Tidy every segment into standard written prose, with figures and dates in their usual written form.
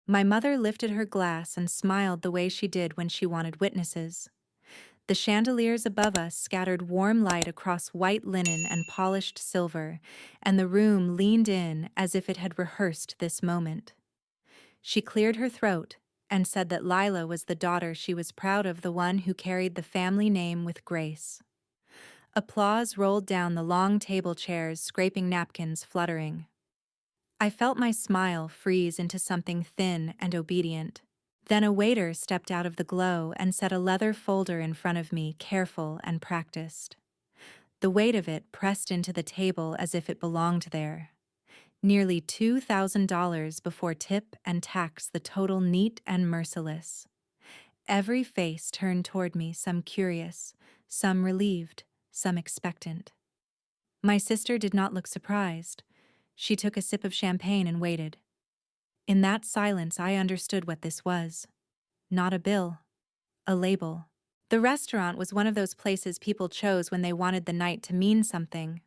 My mother lifted her glass and smiled the way she did when she wanted witnesses. The chandeliers above us scattered warm light across white linen and polished silver, and the room leaned in as if it had rehearsed this moment. She cleared her throat and said that Lila was the daughter she was proud of, the one who carried the family name with grace. Applause rolled down the long table chairs, scraping napkins fluttering. I felt my smile freeze into something thin and obedient. Then a waiter stepped out of the glow and set a leather folder in front of me, careful and practiced. The weight of it pressed into the table as if it belonged there. Nearly $2,000 before tip and tax, the total neat and merciless. Every face turned toward me, some curious, some relieved, some expectant. My sister did not look surprised. She took a sip of champagne and waited. In that silence, I understood what this was. Not a bill. A label. The restaurant was one of those places people chose when they wanted the night to mean something.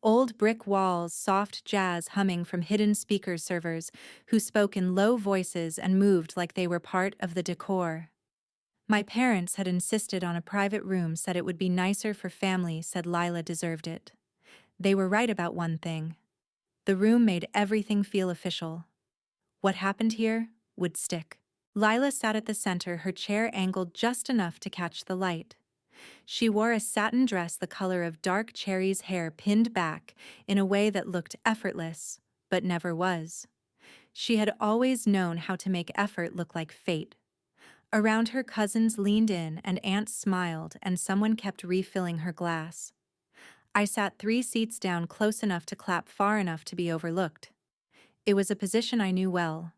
Old brick walls, soft jazz humming from hidden speaker servers who spoke in low voices and moved like they were part of the decor. My parents had insisted on a private room, said it would be nicer for family, said Lila deserved it. They were right about one thing. The room made everything feel official. What happened here would stick. Lila sat at the center, her chair angled just enough to catch the light. She wore a satin dress the color of dark cherries, hair pinned back in a way that looked effortless, but never was. She had always known how to make effort look like fate. Around her, cousins leaned in and aunts smiled, and someone kept refilling her glass. I sat 3 seats down, close enough to clap, far enough to be overlooked. It was a position I knew well.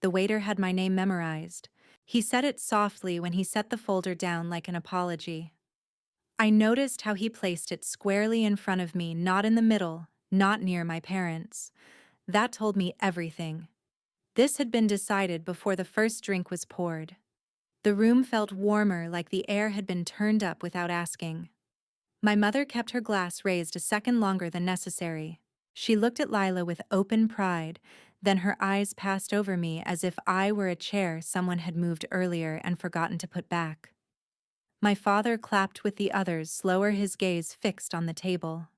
The waiter had my name memorized. He said it softly when he set the folder down, like an apology. I noticed how he placed it squarely in front of me, not in the middle, not near my parents. That told me everything. This had been decided before the first drink was poured. The room felt warmer, like the air had been turned up without asking. My mother kept her glass raised a second longer than necessary. She looked at Lila with open pride, then her eyes passed over me as if I were a chair someone had moved earlier and forgotten to put back. My father clapped with the others, slower, his gaze fixed on the table.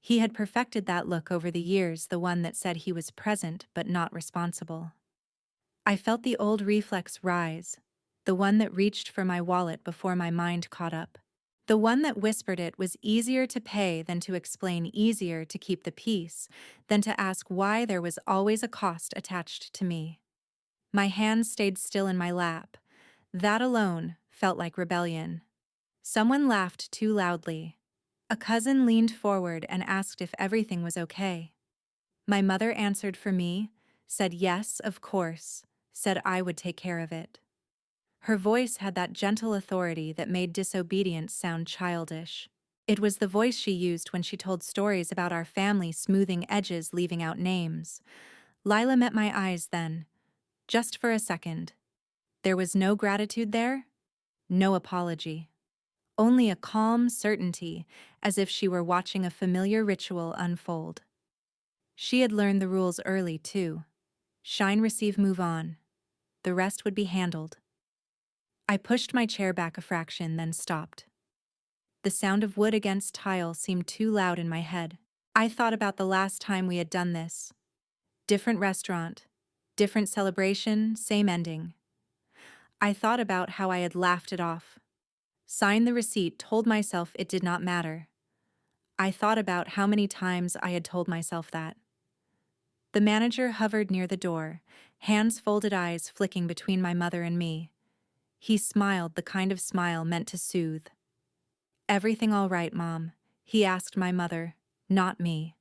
He had perfected that look over the years, the one that said he was present but not responsible. I felt the old reflex rise, the one that reached for my wallet before my mind caught up. The one that whispered it was easier to pay than to explain, easier to keep the peace than to ask why there was always a cost attached to me. My hands stayed still in my lap. That alone felt like rebellion. Someone laughed too loudly. A cousin leaned forward and asked if everything was okay. My mother answered for me, said yes, of course, said I would take care of it. Her voice had that gentle authority that made disobedience sound childish. It was the voice she used when she told stories about our family, smoothing edges, leaving out names. Lila met my eyes then, just for a second. There was no gratitude there, no apology. Only a calm certainty, as if she were watching a familiar ritual unfold. She had learned the rules early, too. Shine, receive, move on. The rest would be handled. I pushed my chair back a fraction, then stopped. The sound of wood against tile seemed too loud in my head. I thought about the last time we had done this. Different restaurant, different celebration, same ending. I thought about how I had laughed it off. Signed the receipt, told myself it did not matter. I thought about how many times I had told myself that. The manager hovered near the door, hands folded, eyes flicking between my mother and me. He smiled, the kind of smile meant to soothe. "Everything all right, Mom?" he asked my mother, not me.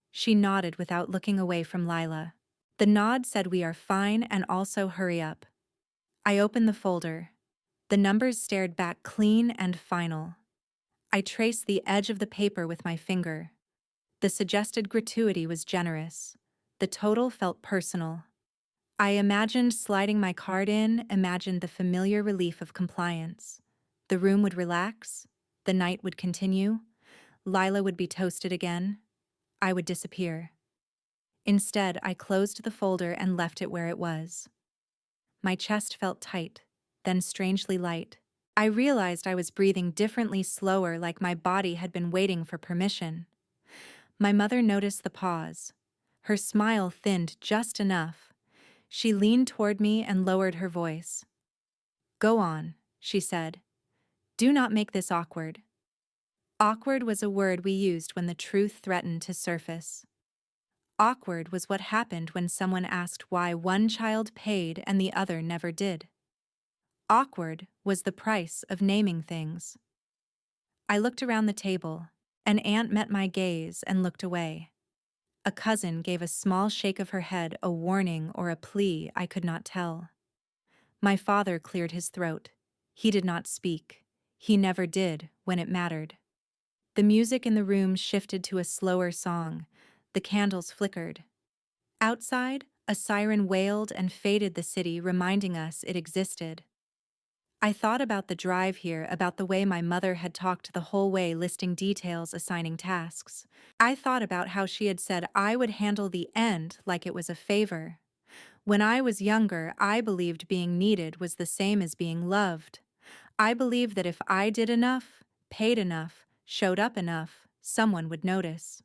She nodded without looking away from Lila. The nod said we are fine and also hurry up. I opened the folder. The numbers stared back, clean and final. I traced the edge of the paper with my finger. The suggested gratuity was generous. The total felt personal. I imagined sliding my card in, imagined the familiar relief of compliance. The room would relax. The night would continue. Lila would be toasted again. I would disappear. Instead, I closed the folder and left it where it was. My chest felt tight, then strangely light. I realized I was breathing differently, slower, like my body had been waiting for permission. My mother noticed the pause. Her smile thinned just enough. She leaned toward me and lowered her voice. "Go on," she said. "Do not make this awkward." Awkward was a word we used when the truth threatened to surface. Awkward was what happened when someone asked why one child paid and the other never did. Awkward was the price of naming things. I looked around the table. An aunt met my gaze and looked away. A cousin gave a small shake of her head, a warning or a plea, I could not tell. My father cleared his throat. He did not speak. He never did when it mattered. The music in the room shifted to a slower song. The candles flickered. Outside, a siren wailed and faded the city, reminding us it existed. I thought about the drive here, about the way my mother had talked the whole way, listing details, assigning tasks. I thought about how she had said I would handle the end like it was a favor. When I was younger, I believed being needed was the same as being loved. I believed that if I did enough, paid enough, showed up enough, someone would notice.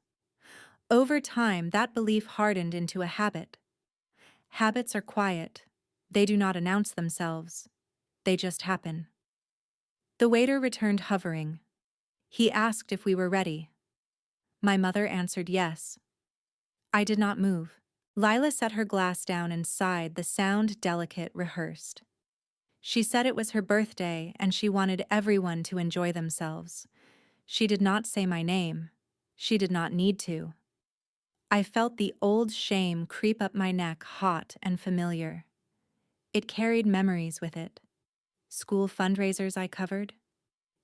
Over time, that belief hardened into a habit. Habits are quiet. They do not announce themselves. They just happen. The waiter returned, hovering. He asked if we were ready. My mother answered yes. I did not move. Lila set her glass down and sighed, the sound delicate, rehearsed. She said it was her birthday and she wanted everyone to enjoy themselves. She did not say my name. She did not need to. I felt the old shame creep up my neck, hot and familiar. It carried memories with it. School fundraisers I covered.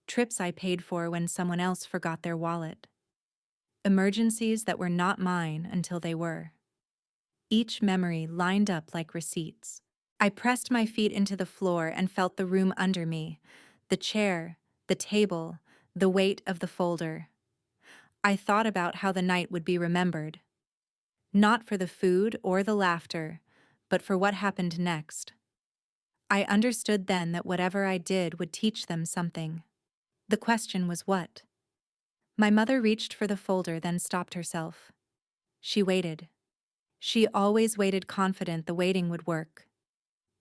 Trips I paid for when someone else forgot their wallet. Emergencies that were not mine until they were. Each memory lined up like receipts. I pressed my feet into the floor and felt the room under me, the chair, the table, the weight of the folder. I thought about how the night would be remembered. Not for the food or the laughter, but for what happened next. I understood then that whatever I did would teach them something. The question was what? My mother reached for the folder, then stopped herself. She waited. She always waited, confident the waiting would work.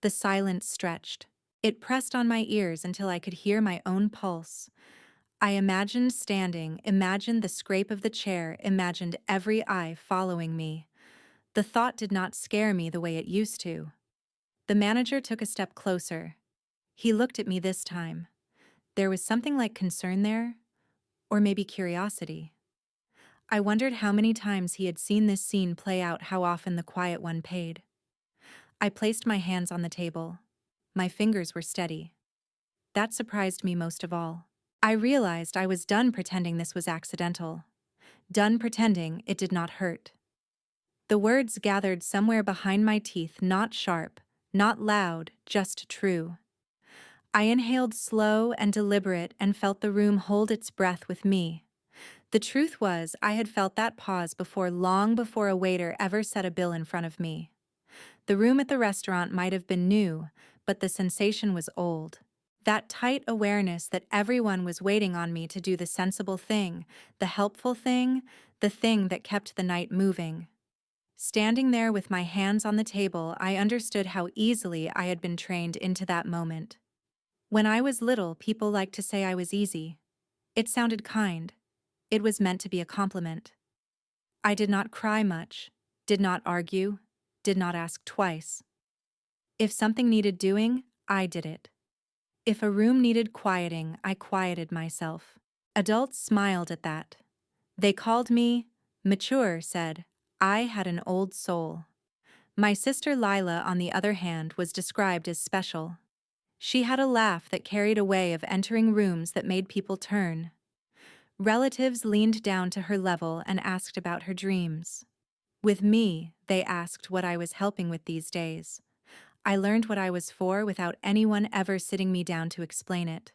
The silence stretched. It pressed on my ears until I could hear my own pulse. I imagined standing, imagined the scrape of the chair, imagined every eye following me. The thought did not scare me the way it used to. The manager took a step closer. He looked at me this time. There was something like concern there, or maybe curiosity. I wondered how many times he had seen this scene play out, how often the quiet one paid. I placed my hands on the table. My fingers were steady. That surprised me most of all. I realized I was done pretending this was accidental. Done pretending it did not hurt. The words gathered somewhere behind my teeth, not sharp, not loud, just true. I inhaled slow and deliberate and felt the room hold its breath with me. The truth was, I had felt that pause before, long before a waiter ever set a bill in front of me. The room at the restaurant might have been new, but the sensation was old. That tight awareness that everyone was waiting on me to do the sensible thing, the helpful thing, the thing that kept the night moving. Standing there with my hands on the table, I understood how easily I had been trained into that moment. When I was little, people liked to say I was easy. It sounded kind. It was meant to be a compliment. I did not cry much, did not argue, did not ask twice. If something needed doing, I did it. If a room needed quieting, I quieted myself. Adults smiled at that. They called me mature, said I had an old soul. My sister Lila, on the other hand, was described as special. She had a laugh that carried a way of entering rooms that made people turn. Relatives leaned down to her level and asked about her dreams. With me, they asked what I was helping with these days. I learned what I was for without anyone ever sitting me down to explain it.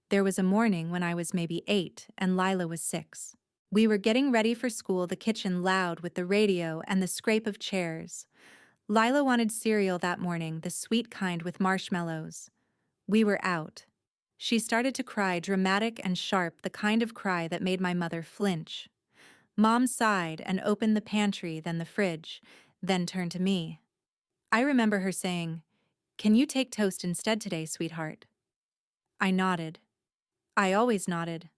There was a morning when I was maybe 8 and Lila was 6. We were getting ready for school, the kitchen loud with the radio and the scrape of chairs. Lila wanted cereal that morning, the sweet kind with marshmallows. We were out. She started to cry, dramatic and sharp, the kind of cry that made my mother flinch. Mom sighed and opened the pantry, then the fridge, then turned to me. I remember her saying, "Can you take toast instead today, sweetheart?" I nodded. I always nodded.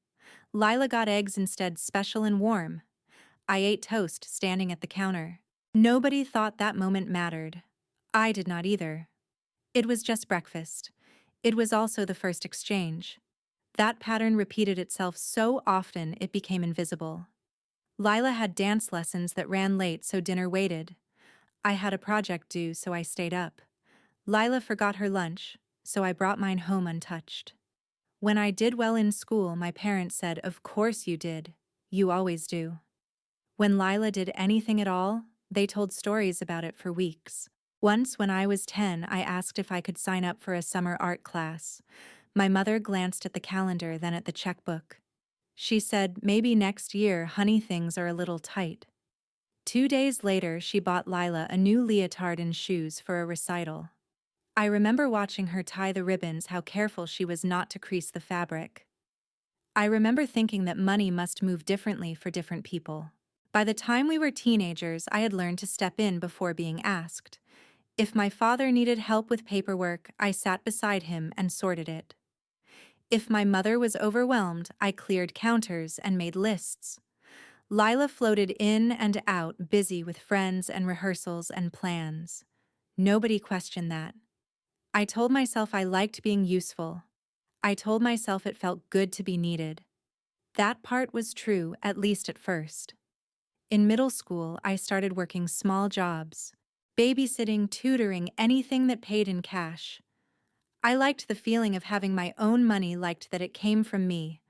Lila got eggs instead, special and warm. I ate toast, standing at the counter. Nobody thought that moment mattered. I did not either. It was just breakfast. It was also the first exchange. That pattern repeated itself so often it became invisible. Lila had dance lessons that ran late, so dinner waited. I had a project due, so I stayed up. Lila forgot her lunch, so I brought mine home untouched. When I did well in school, my parents said, "Of course you did. You always do." When Lila did anything at all, they told stories about it for weeks. Once, when I was 10, I asked if I could sign up for a summer art class. My mother glanced at the calendar, then at the checkbook. She said, "Maybe next year, honey, things are a little tight." 2 days later, she bought Lila a new leotard and shoes for a recital. I remember watching her tie the ribbons, how careful she was not to crease the fabric. I remember thinking that money must move differently for different people. By the time we were teenagers, I had learned to step in before being asked. If my father needed help with paperwork, I sat beside him and sorted it. If my mother was overwhelmed, I cleared counters and made lists. Lila floated in and out, busy with friends and rehearsals and plans. Nobody questioned that. I told myself I liked being useful. I told myself it felt good to be needed. That part was true, at least at first. In middle school, I started working small jobs. Babysitting, tutoring, anything that paid in cash. I liked the feeling of having my own money, liked that it came from me.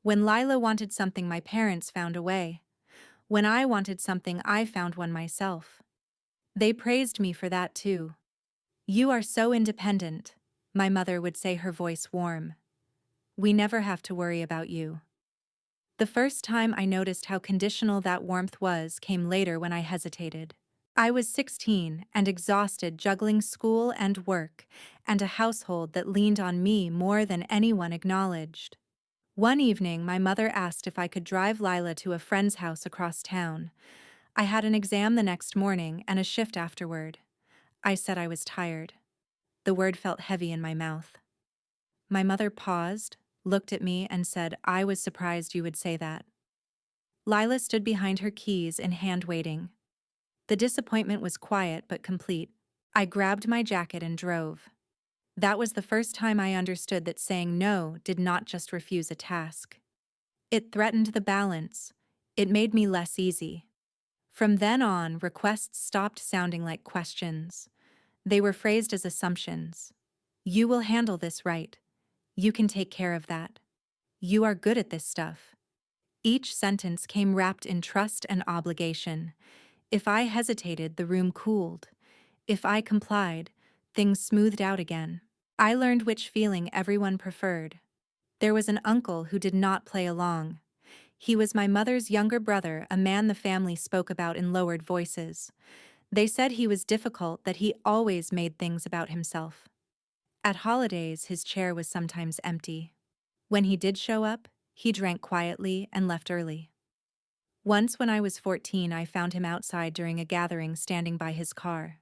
When Lila wanted something, my parents found a way. When I wanted something, I found one myself. They praised me for that too. "You are so independent," my mother would say, her voice warm. "We never have to worry about you." The first time I noticed how conditional that warmth was came later when I hesitated. I was 16 and exhausted, juggling school and work, and a household that leaned on me more than anyone acknowledged. One evening, my mother asked if I could drive Lila to a friend's house across town. I had an exam the next morning and a shift afterward. I said I was tired. The word felt heavy in my mouth. My mother paused, looked at me, and said, "I was surprised you would say that." Lila stood behind her, keys in hand, waiting. The disappointment was quiet but complete. I grabbed my jacket and drove. That was the first time I understood that saying no did not just refuse a task. It threatened the balance. It made me less easy. From then on, requests stopped sounding like questions. They were phrased as assumptions. "You will handle this, right? You can take care of that. You are good at this stuff." Each sentence came wrapped in trust and obligation. If I hesitated, the room cooled. If I complied, things smoothed out again. I learned which feeling everyone preferred. There was an uncle who did not play along. He was my mother's younger brother, a man the family spoke about in lowered voices. They said he was difficult, that he always made things about himself. At holidays, his chair was sometimes empty. When he did show up, he drank quietly and left early. Once when I was 14, I found him outside during a gathering, standing by his car.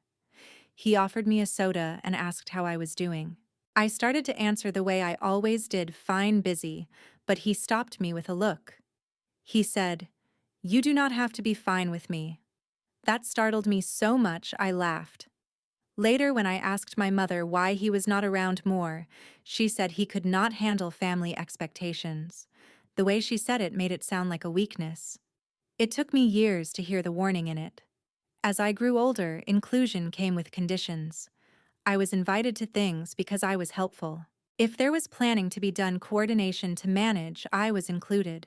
He offered me a soda and asked how I was doing. I started to answer the way I always did, "Fine, busy," but he stopped me with a look. He said, "You do not have to be fine with me." That startled me so much I laughed. Later, when I asked my mother why he was not around more, she said he could not handle family expectations. The way she said it made it sound like a weakness. It took me years to hear the warning in it. As I grew older, inclusion came with conditions. I was invited to things because I was helpful. If there was planning to be done, coordination to manage, I was included.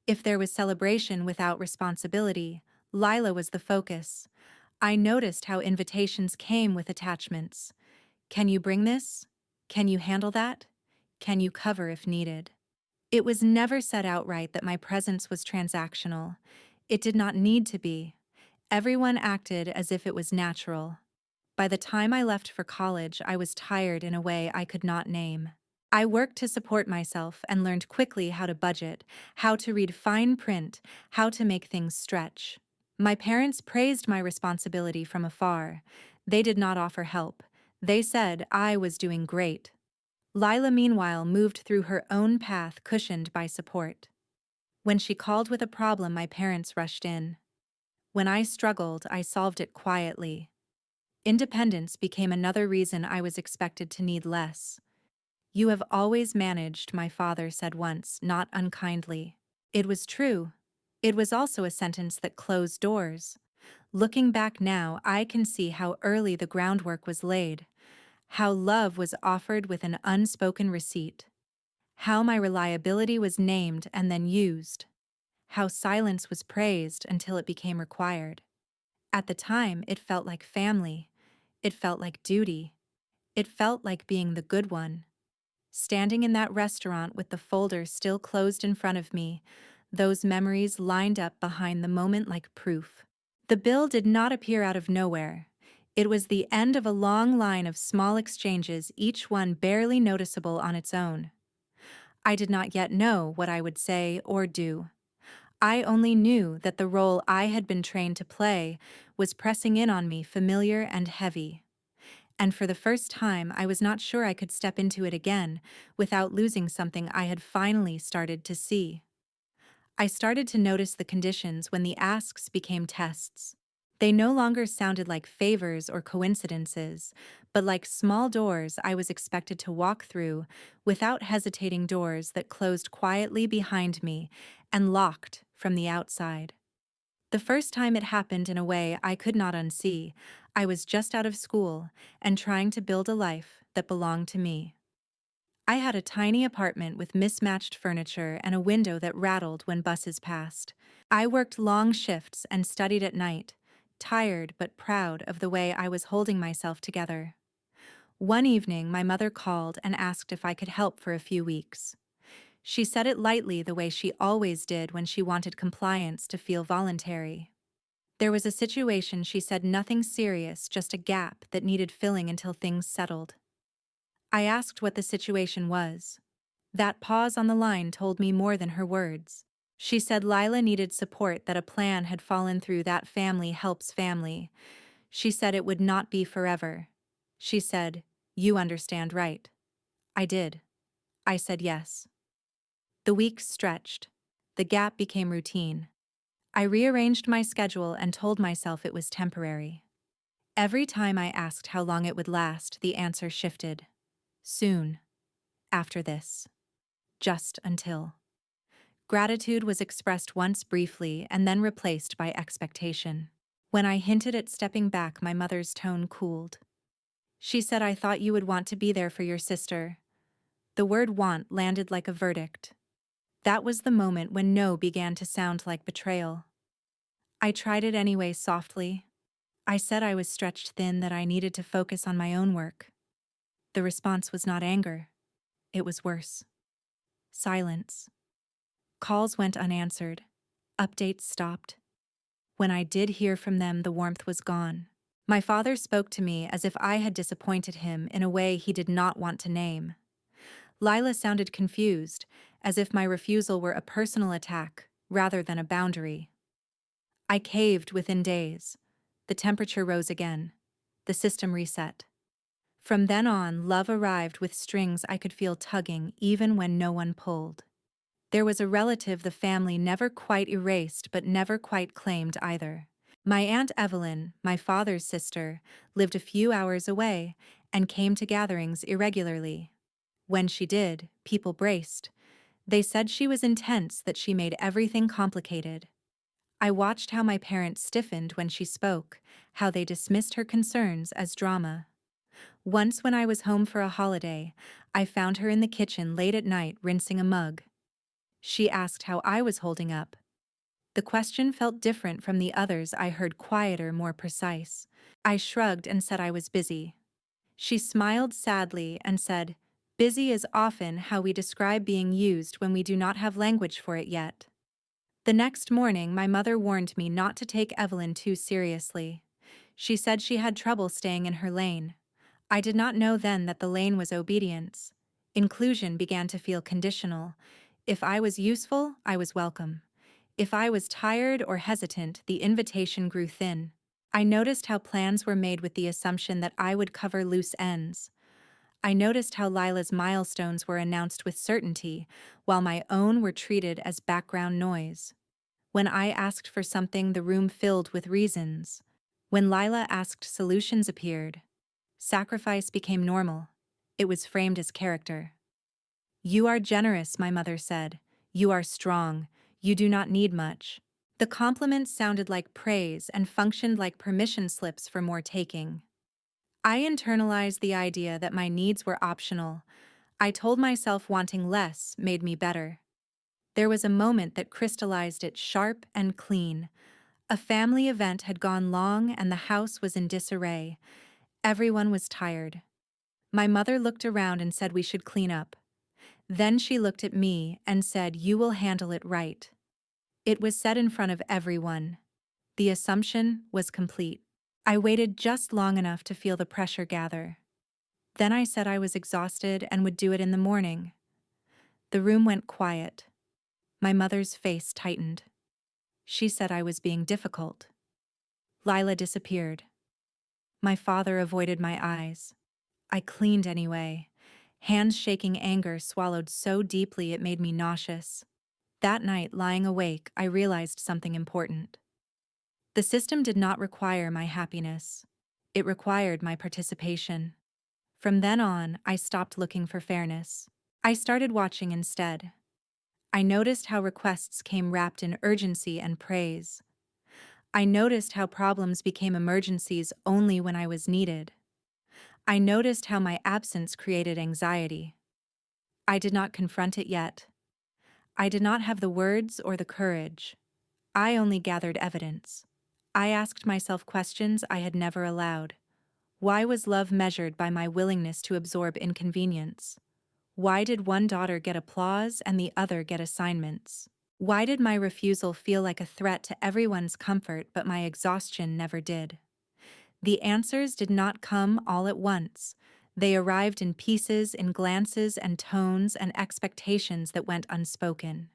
If there was celebration without responsibility, Lila was the focus. I noticed how invitations came with attachments. "Can you bring this? Can you handle that? Can you cover if needed?" It was never said outright that my presence was transactional. It did not need to be. Everyone acted as if it was natural. By the time I left for college, I was tired in a way I could not name. I worked to support myself and learned quickly how to budget, how to read fine print, how to make things stretch. My parents praised my responsibility from afar. They did not offer help. They said I was doing great. Lila, meanwhile, moved through her own path cushioned by support. When she called with a problem, my parents rushed in. When I struggled, I solved it quietly. Independence became another reason I was expected to need less. "You have always managed," my father said once, not unkindly. It was true. It was also a sentence that closed doors. Looking back now, I can see how early the groundwork was laid, how love was offered with an unspoken receipt, how my reliability was named and then used, how silence was praised until it became required. At the time, it felt like family. It felt like duty. It felt like being the good one. Standing in that restaurant with the folder still closed in front of me, those memories lined up behind the moment like proof. The bill did not appear out of nowhere. It was the end of a long line of small exchanges, each one barely noticeable on its own. I did not yet know what I would say or do. I only knew that the role I had been trained to play was pressing in on me, familiar and heavy. And for the first time, I was not sure I could step into it again without losing something I had finally started to see. I started to notice the conditions when the asks became tests. They no longer sounded like favors or coincidences, but like small doors I was expected to walk through without hesitating, doors that closed quietly behind me and locked from the outside. The first time it happened in a way I could not unsee. I was just out of school and trying to build a life that belonged to me. I had a tiny apartment with mismatched furniture and a window that rattled when buses passed. I worked long shifts and studied at night, tired but proud of the way I was holding myself together. One evening, my mother called and asked if I could help for a few weeks. She said it lightly, the way she always did when she wanted compliance to feel voluntary. There was a situation, she said, nothing serious, just a gap that needed filling until things settled. I asked what the situation was. That pause on the line told me more than her words. She said Lila needed support, that a plan had fallen through, that family helps family. She said it would not be forever. She said, "You understand, right?" I did. I said yes. The weeks stretched. The gap became routine. I rearranged my schedule and told myself it was temporary. Every time I asked how long it would last, the answer shifted. Soon. After this. Just until. Gratitude was expressed once briefly and then replaced by expectation. When I hinted at stepping back, my mother's tone cooled. She said, "I thought you would want to be there for your sister." The word "want" landed like a verdict. That was the moment when no began to sound like betrayal. I tried it anyway, softly. I said I was stretched thin, that I needed to focus on my own work. The response was not anger. It was worse. Silence. Calls went unanswered. Updates stopped. When I did hear from them, the warmth was gone. My father spoke to me as if I had disappointed him in a way he did not want to name. Lila sounded confused, as if my refusal were a personal attack rather than a boundary. I caved within days. The temperature rose again. The system reset. From then on, love arrived with strings I could feel tugging even when no one pulled. There was a relative the family never quite erased but never quite claimed either. My Aunt Evelyn, my father's sister, lived a few hours away and came to gatherings irregularly. When she did, people braced. They said she was intense, that she made everything complicated. I watched how my parents stiffened when she spoke, how they dismissed her concerns as drama. Once, when I was home for a holiday, I found her in the kitchen late at night rinsing a mug. She asked how I was holding up. The question felt different from the others I heard, quieter, more precise. I shrugged and said I was busy. She smiled sadly and said, Busy is often how we describe being used when we do not have language for it yet. The next morning, my mother warned me not to take Evelyn too seriously. She said she had trouble staying in her lane. I did not know then that the lane was obedience. Inclusion began to feel conditional. If I was useful, I was welcome. If I was tired or hesitant, the invitation grew thin. I noticed how plans were made with the assumption that I would cover loose ends. I noticed how Lila's milestones were announced with certainty, while my own were treated as background noise. When I asked for something, the room filled with reasons. When Lila asked, solutions appeared. Sacrifice became normal. It was framed as character. "You are generous," my mother said. "You are strong. You do not need much." The compliments sounded like praise and functioned like permission slips for more taking. I internalized the idea that my needs were optional. I told myself wanting less made me better. There was a moment that crystallized it sharp and clean. A family event had gone long and the house was in disarray. Everyone was tired. My mother looked around and said we should clean up. Then she looked at me and said, "You will handle it right." It was said in front of everyone. The assumption was complete. I waited just long enough to feel the pressure gather. Then I said I was exhausted and would do it in the morning. The room went quiet. My mother's face tightened. She said I was being difficult. Lila disappeared. My father avoided my eyes. I cleaned anyway. Hands shaking anger swallowed so deeply it made me nauseous. That night, lying awake, I realized something important. The system did not require my happiness. It required my participation. From then on, I stopped looking for fairness. I started watching instead. I noticed how requests came wrapped in urgency and praise. I noticed how problems became emergencies only when I was needed. I noticed how my absence created anxiety. I did not confront it yet. I did not have the words or the courage. I only gathered evidence. I asked myself questions I had never allowed. Why was love measured by my willingness to absorb inconvenience? Why did one daughter get applause and the other get assignments? Why did my refusal feel like a threat to everyone's comfort but my exhaustion never did? The answers did not come all at once. They arrived in pieces, in glances and tones and expectations that went unspoken.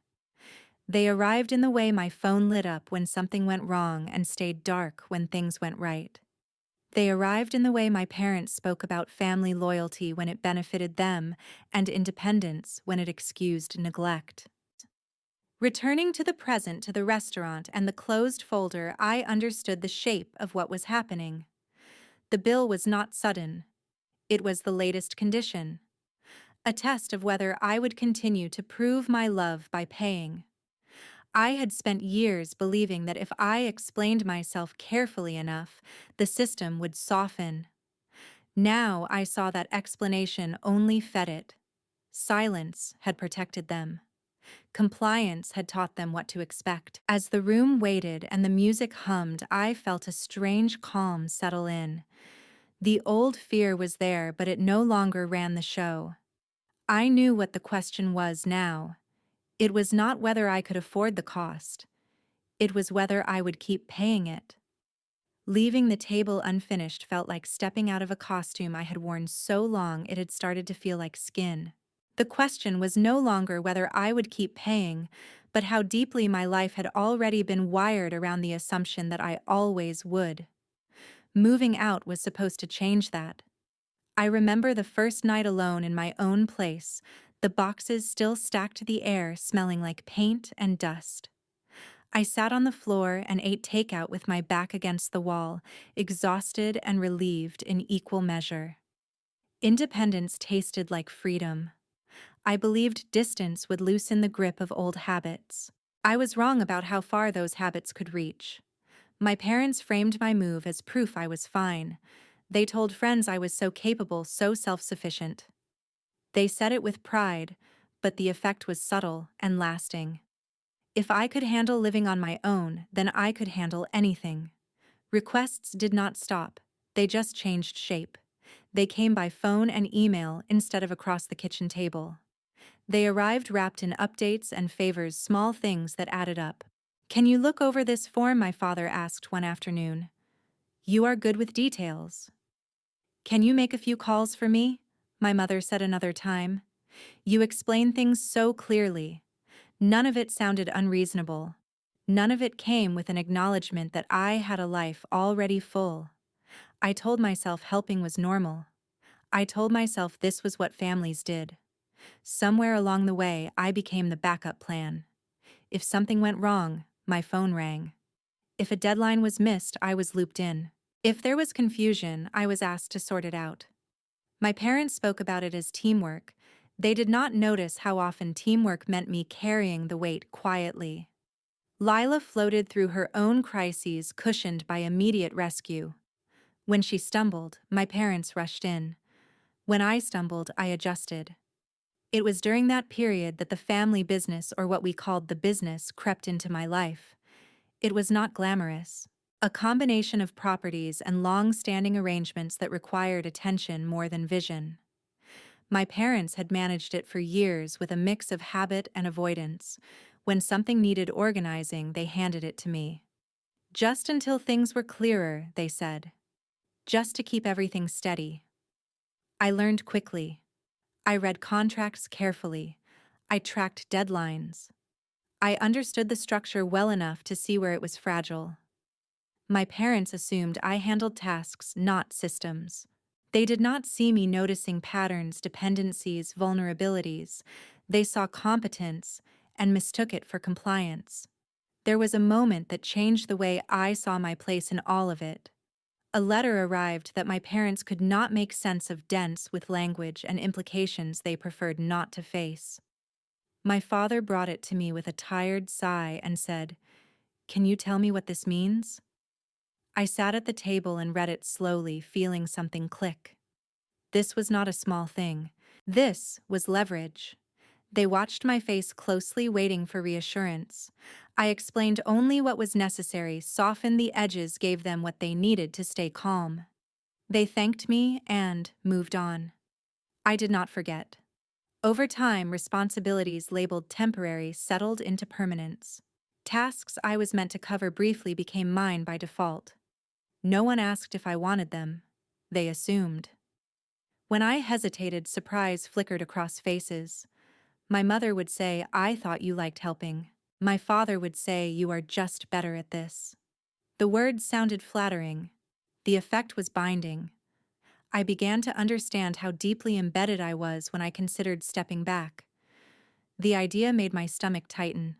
They arrived in the way my phone lit up when something went wrong and stayed dark when things went right. They arrived in the way my parents spoke about family loyalty when it benefited them and independence when it excused neglect. Returning to the present, to the restaurant and the closed folder, I understood the shape of what was happening. The bill was not sudden. It was the latest condition. A test of whether I would continue to prove my love by paying. I had spent years believing that if I explained myself carefully enough, the system would soften. Now I saw that explanation only fed it. Silence had protected them. Compliance had taught them what to expect. As the room waited and the music hummed, I felt a strange calm settle in. The old fear was there, but it no longer ran the show. I knew what the question was now. It was not whether I could afford the cost. It was whether I would keep paying it. Leaving the table unfinished felt like stepping out of a costume I had worn so long it had started to feel like skin. The question was no longer whether I would keep paying, but how deeply my life had already been wired around the assumption that I always would. Moving out was supposed to change that. I remember the first night alone in my own place, the boxes still stacked to the air, smelling like paint and dust. I sat on the floor and ate takeout with my back against the wall, exhausted and relieved in equal measure. Independence tasted like freedom. I believed distance would loosen the grip of old habits. I was wrong about how far those habits could reach. My parents framed my move as proof I was fine. They told friends I was so capable, so self-sufficient. They said it with pride, but the effect was subtle and lasting. If I could handle living on my own, then I could handle anything. Requests did not stop. They just changed shape. They came by phone and email instead of across the kitchen table. They arrived wrapped in updates and favors, small things that added up. "Can you look over this form?" my father asked one afternoon. "You are good with details." "Can you make a few calls for me?" my mother said another time. "You explain things so clearly." None of it sounded unreasonable. None of it came with an acknowledgement that I had a life already full. I told myself helping was normal. I told myself this was what families did. Somewhere along the way, I became the backup plan. If something went wrong, my phone rang. If a deadline was missed, I was looped in. If there was confusion, I was asked to sort it out. My parents spoke about it as teamwork. They did not notice how often teamwork meant me carrying the weight quietly. Lila floated through her own crises, cushioned by immediate rescue. When she stumbled, my parents rushed in. When I stumbled, I adjusted. It was during that period that the family business, or what we called the business, crept into my life. It was not glamorous. A combination of properties and long-standing arrangements that required attention more than vision. My parents had managed it for years with a mix of habit and avoidance. When something needed organizing, they handed it to me. "Just until things were clearer," they said. "Just to keep everything steady." I learned quickly. I read contracts carefully. I tracked deadlines. I understood the structure well enough to see where it was fragile. My parents assumed I handled tasks, not systems. They did not see me noticing patterns, dependencies, vulnerabilities. They saw competence and mistook it for compliance. There was a moment that changed the way I saw my place in all of it. A letter arrived that my parents could not make sense of, dense with language and implications they preferred not to face. My father brought it to me with a tired sigh and said, "Can you tell me what this means?" I sat at the table and read it slowly, feeling something click. This was not a small thing. This was leverage. They watched my face closely, waiting for reassurance. I explained only what was necessary, softened the edges, gave them what they needed to stay calm. They thanked me and moved on. I did not forget. Over time, responsibilities labeled temporary settled into permanence. Tasks I was meant to cover briefly became mine by default. No one asked if I wanted them. They assumed. When I hesitated, surprise flickered across faces. My mother would say, "I thought you liked helping." My father would say, "You are just better at this." The words sounded flattering. The effect was binding. I began to understand how deeply embedded I was when I considered stepping back. The idea made my stomach tighten.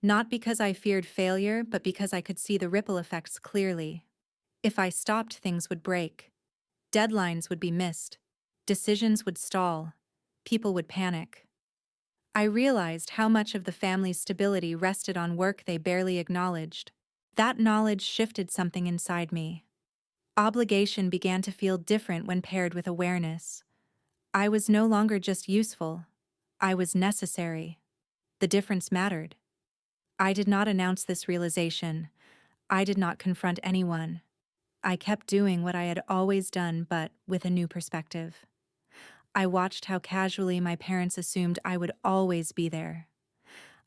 Not because I feared failure, but because I could see the ripple effects clearly. If I stopped, things would break. Deadlines would be missed. Decisions would stall. People would panic. I realized how much of the family's stability rested on work they barely acknowledged. That knowledge shifted something inside me. Obligation began to feel different when paired with awareness. I was no longer just useful. I was necessary. The difference mattered. I did not announce this realization. I did not confront anyone. I kept doing what I had always done, but with a new perspective. I watched how casually my parents assumed I would always be there.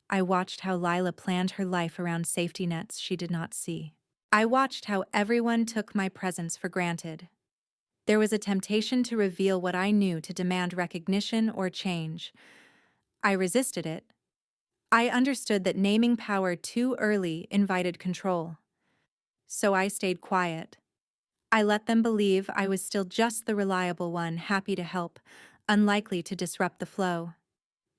I watched how Lila planned her life around safety nets she did not see. I watched how everyone took my presence for granted. There was a temptation to reveal what I knew, to demand recognition or change. I resisted it. I understood that naming power too early invited control. So I stayed quiet. I let them believe I was still just the reliable one, happy to help, unlikely to disrupt the flow.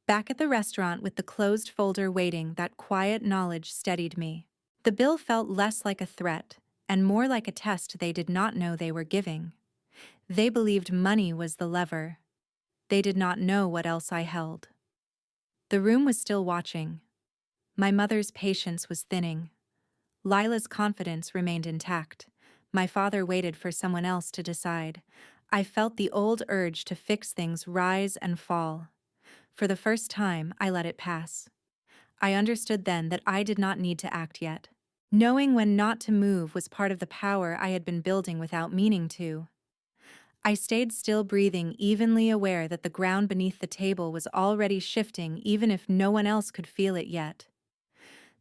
Back at the restaurant with the closed folder waiting, that quiet knowledge steadied me. The bill felt less like a threat and more like a test they did not know they were giving. They believed money was the lever. They did not know what else I held. The room was still watching. My mother's patience was thinning. Lila's confidence remained intact. My father waited for someone else to decide. I felt the old urge to fix things rise and fall. For the first time, I let it pass. I understood then that I did not need to act yet. Knowing when not to move was part of the power I had been building without meaning to. I stayed still, breathing evenly, aware that the ground beneath the table was already shifting even if no one else could feel it yet.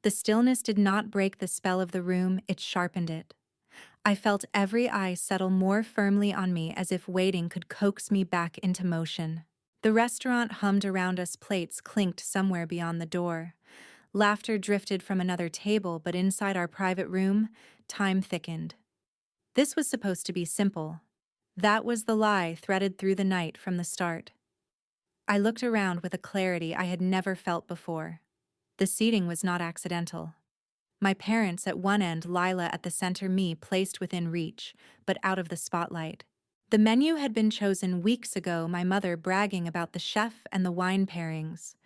The stillness did not break the spell of the room, it sharpened it. I felt every eye settle more firmly on me, as if waiting could coax me back into motion. The restaurant hummed around us, plates clinked somewhere beyond the door. Laughter drifted from another table, but inside our private room, time thickened. This was supposed to be simple. That was the lie threaded through the night from the start. I looked around with a clarity I had never felt before. The seating was not accidental. My parents at one end, Lila at the center, me placed within reach, but out of the spotlight. The menu had been chosen weeks ago, my mother bragging about the chef and the wine pairings.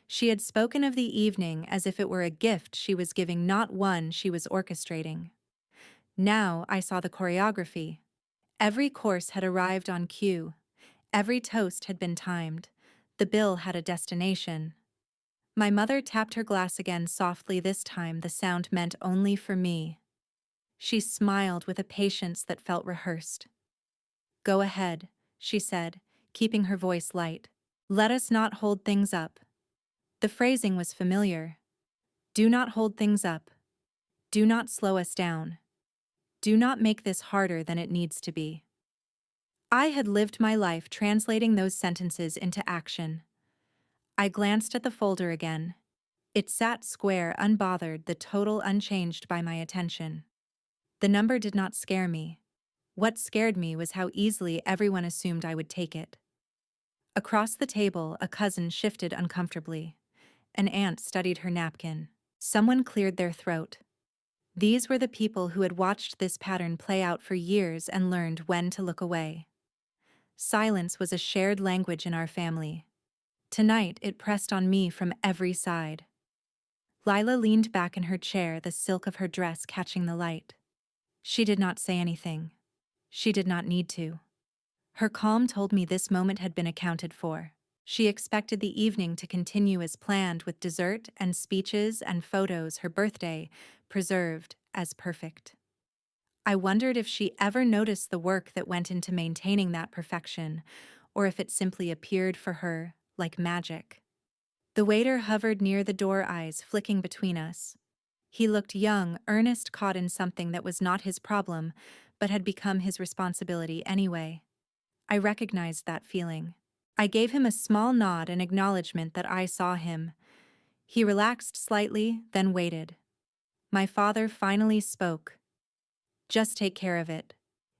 She had spoken of the evening as if it were a gift she was giving, not one she was orchestrating. Now I saw the choreography. Every course had arrived on cue. Every toast had been timed. The bill had a destination. My mother tapped her glass again softly. This time the sound meant only for me. She smiled with a patience that felt rehearsed. "Go ahead," she said, keeping her voice light. "Let us not hold things up." The phrasing was familiar. Do not hold things up. Do not slow us down. Do not make this harder than it needs to be. I had lived my life translating those sentences into action. I glanced at the folder again. It sat square, unbothered, the total unchanged by my attention. The number did not scare me. What scared me was how easily everyone assumed I would take it. Across the table, a cousin shifted uncomfortably. An aunt studied her napkin. Someone cleared their throat. These were the people who had watched this pattern play out for years and learned when to look away. Silence was a shared language in our family. Tonight, it pressed on me from every side. Lila leaned back in her chair, the silk of her dress catching the light. She did not say anything. She did not need to. Her calm told me this moment had been accounted for. She expected the evening to continue as planned, with dessert and speeches and photos, her birthday preserved as perfect. I wondered if she ever noticed the work that went into maintaining that perfection, or if it simply appeared for her like magic. The waiter hovered near the door, eyes flicking between us. He looked young, earnest, caught in something that was not his problem, but had become his responsibility anyway. I recognized that feeling. I gave him a small nod, an acknowledgement that I saw him. He relaxed slightly, then waited. My father finally spoke. "Just take care of it,"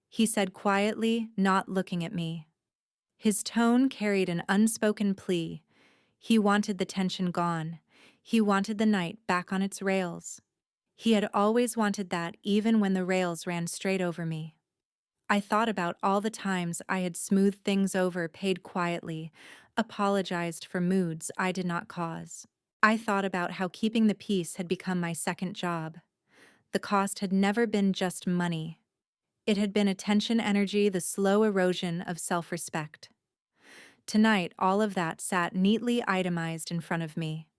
he said quietly, not looking at me. His tone carried an unspoken plea. He wanted the tension gone. He wanted the night back on its rails. He had always wanted that, even when the rails ran straight over me. I thought about all the times I had smoothed things over, paid quietly, apologized for moods I did not cause. I thought about how keeping the peace had become my second job. The cost had never been just money. It had been attention, energy, the slow erosion of self-respect. Tonight, all of that sat neatly itemized in front of me.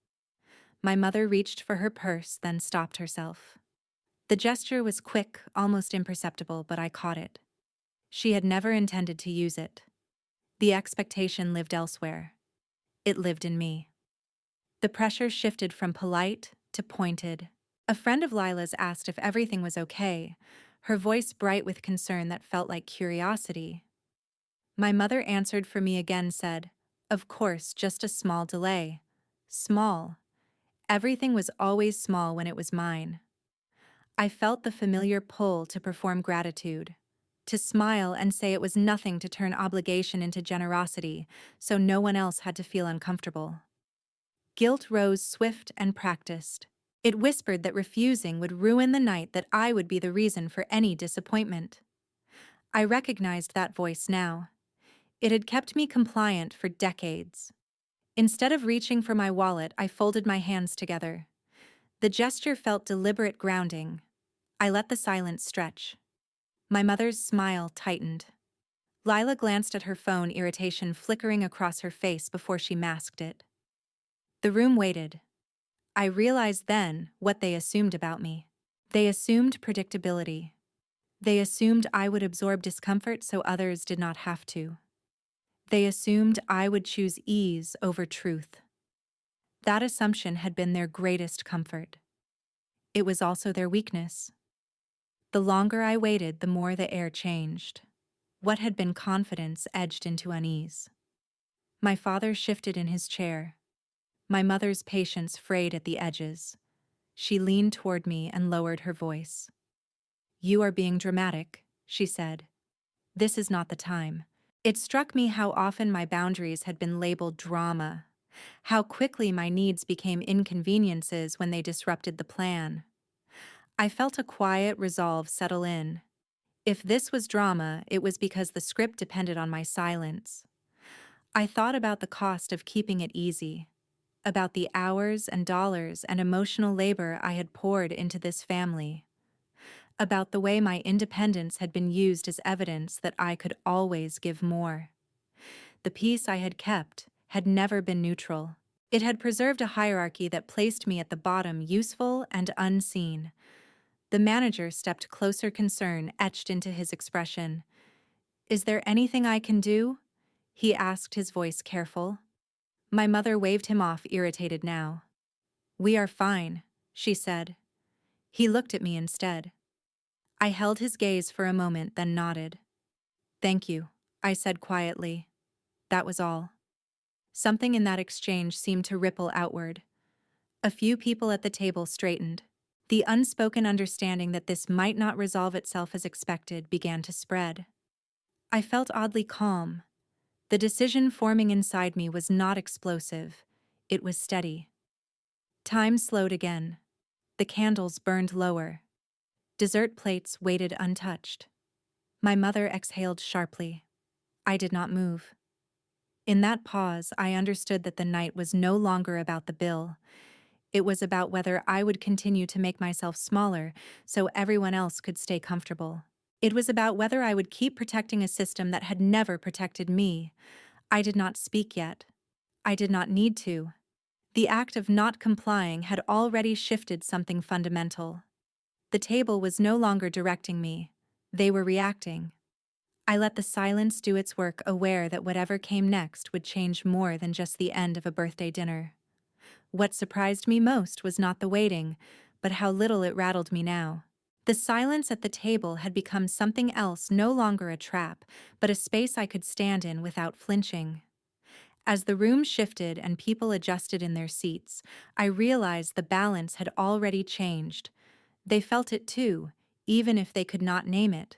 My mother reached for her purse, then stopped herself. The gesture was quick, almost imperceptible, but I caught it. She had never intended to use it. The expectation lived elsewhere. It lived in me. The pressure shifted from polite to pointed. A friend of Lila's asked if everything was okay, her voice bright with concern that felt like curiosity. My mother answered for me again, said, "Of course, just a small delay." Small. Everything was always small when it was mine. I felt the familiar pull to perform gratitude, to smile and say it was nothing, to turn obligation into generosity, so no one else had to feel uncomfortable. Guilt rose swift and practiced. It whispered that refusing would ruin the night, that I would be the reason for any disappointment. I recognized that voice now. It had kept me compliant for decades. Instead of reaching for my wallet, I folded my hands together. The gesture felt deliberate, grounding. I let the silence stretch. My mother's smile tightened. Lila glanced at her phone, irritation flickering across her face before she masked it. The room waited. I realized then what they assumed about me. They assumed predictability. They assumed I would absorb discomfort so others did not have to. They assumed I would choose ease over truth. That assumption had been their greatest comfort. It was also their weakness. The longer I waited, the more the air changed. What had been confidence edged into unease. My father shifted in his chair. My mother's patience frayed at the edges. She leaned toward me and lowered her voice. "You are being dramatic," she said. "This is not the time." It struck me how often my boundaries had been labeled drama, how quickly my needs became inconveniences when they disrupted the plan. I felt a quiet resolve settle in. If this was drama, it was because the script depended on my silence. I thought about the cost of keeping it easy, about the hours and dollars and emotional labor I had poured into this family, about the way my independence had been used as evidence that I could always give more. The peace I had kept had never been neutral. It had preserved a hierarchy that placed me at the bottom, useful and unseen. The manager stepped closer, concern etched into his expression. "Is there anything I can do?" he asked, his voice careful. My mother waved him off, irritated now. "We are fine," she said. He looked at me instead. I held his gaze for a moment, then nodded. "Thank you," I said quietly. That was all. Something in that exchange seemed to ripple outward. A few people at the table straightened. The unspoken understanding that this might not resolve itself as expected began to spread. I felt oddly calm. The decision forming inside me was not explosive. It was steady. Time slowed again. The candles burned lower. Dessert plates waited untouched. My mother exhaled sharply. I did not move. In that pause, I understood that the night was no longer about the bill. It was about whether I would continue to make myself smaller so everyone else could stay comfortable. It was about whether I would keep protecting a system that had never protected me. I did not speak yet. I did not need to. The act of not complying had already shifted something fundamental. The table was no longer directing me. They were reacting. I let the silence do its work, aware that whatever came next would change more than just the end of a birthday dinner. What surprised me most was not the waiting, but how little it rattled me now. The silence at the table had become something else, no longer a trap, but a space I could stand in without flinching. As the room shifted and people adjusted in their seats, I realized the balance had already changed. They felt it too, even if they could not name it.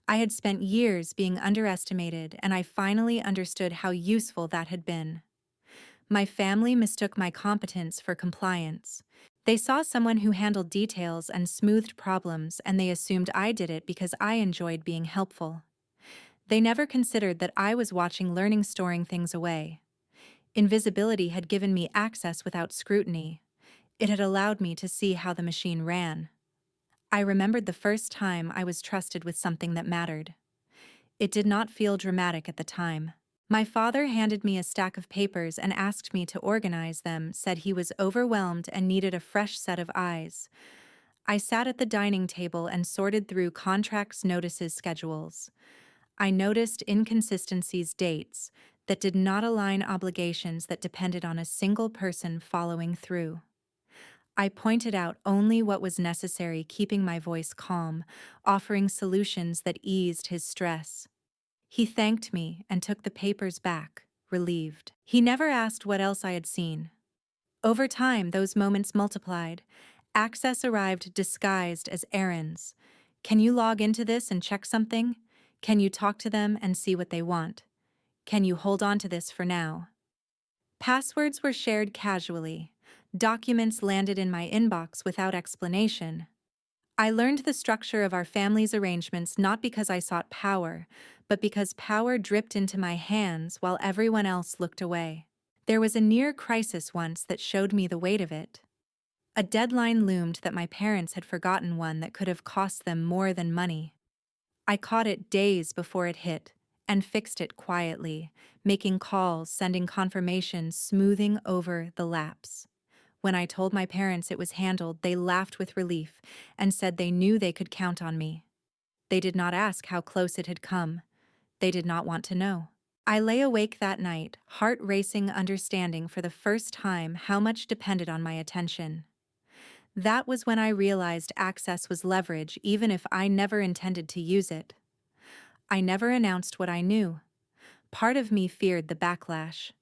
I had spent years being underestimated, and I finally understood how useful that had been. My family mistook my competence for compliance. They saw someone who handled details and smoothed problems, and they assumed I did it because I enjoyed being helpful. They never considered that I was watching, learning, storing things away. Invisibility had given me access without scrutiny. It had allowed me to see how the machine ran. I remembered the first time I was trusted with something that mattered. It did not feel dramatic at the time. My father handed me a stack of papers and asked me to organize them, said he was overwhelmed and needed a fresh set of eyes. I sat at the dining table and sorted through contracts, notices, schedules. I noticed inconsistencies, dates that did not align, obligations that depended on a single person following through. I pointed out only what was necessary, keeping my voice calm, offering solutions that eased his stress. He thanked me and took the papers back, relieved. He never asked what else I had seen. Over time, those moments multiplied. Access arrived disguised as errands. "Can you log into this and check something? Can you talk to them and see what they want? Can you hold on to this for now?" Passwords were shared casually. Documents landed in my inbox without explanation. I learned the structure of our family's arrangements not because I sought power, but because power dripped into my hands while everyone else looked away. There was a near crisis once that showed me the weight of it. A deadline loomed that my parents had forgotten, one that could have cost them more than money. I caught it days before it hit and fixed it quietly, making calls, sending confirmations, smoothing over the lapse. When I told my parents it was handled, they laughed with relief and said they knew they could count on me. They did not ask how close it had come. They did not want to know. I lay awake that night, heart racing, understanding for the first time how much depended on my attention. That was when I realized access was leverage even if I never intended to use it. I never announced what I knew. Part of me feared the backlash.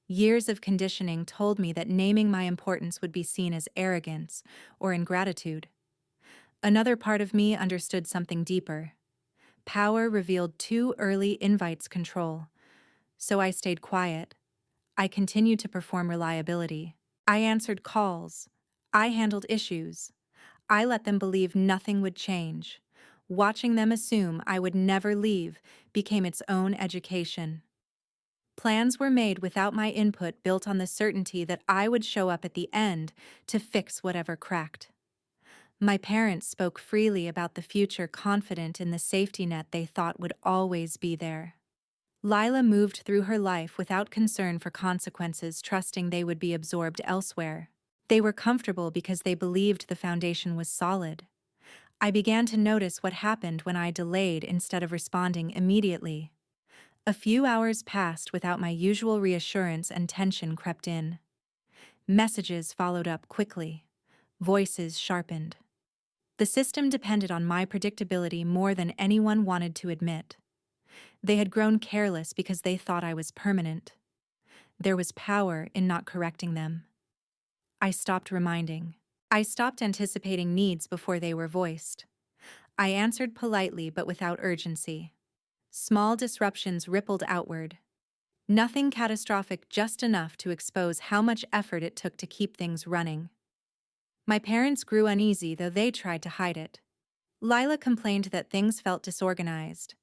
Years of conditioning told me that naming my importance would be seen as arrogance or ingratitude. Another part of me understood something deeper. Power revealed too early invites control. So I stayed quiet. I continued to perform reliability. I answered calls. I handled issues. I let them believe nothing would change. Watching them assume I would never leave became its own education. Plans were made without my input, built on the certainty that I would show up at the end to fix whatever cracked. My parents spoke freely about the future, confident in the safety net they thought would always be there. Lila moved through her life without concern for consequences, trusting they would be absorbed elsewhere. They were comfortable because they believed the foundation was solid. I began to notice what happened when I delayed instead of responding immediately. A few hours passed without my usual reassurance, and tension crept in. Messages followed up quickly. Voices sharpened. The system depended on my predictability more than anyone wanted to admit. They had grown careless because they thought I was permanent. There was power in not correcting them. I stopped reminding. I stopped anticipating needs before they were voiced. I answered politely but without urgency. Small disruptions rippled outward. Nothing catastrophic, just enough to expose how much effort it took to keep things running. My parents grew uneasy, though they tried to hide it. Lila complained that things felt disorganized.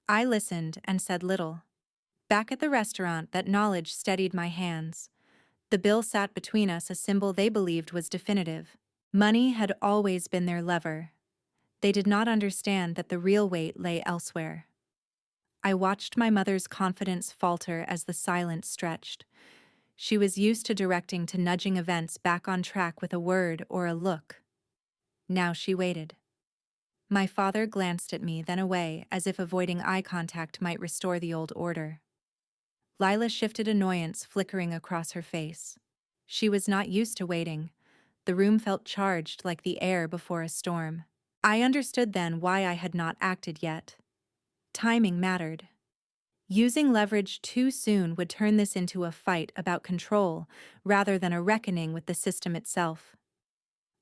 I listened and said little. Back at the restaurant, that knowledge steadied my hands. The bill sat between us, a symbol they believed was definitive. Money had always been their lever. They did not understand that the real weight lay elsewhere. I watched my mother's confidence falter as the silence stretched. She was used to directing, to nudging events back on track with a word or a look. Now she waited. My father glanced at me, then away, as if avoiding eye contact might restore the old order. Lila shifted, annoyance flickering across her face. She was not used to waiting. The room felt charged, like the air before a storm. I understood then why I had not acted yet. Timing mattered. Using leverage too soon would turn this into a fight about control rather than a reckoning with the system itself.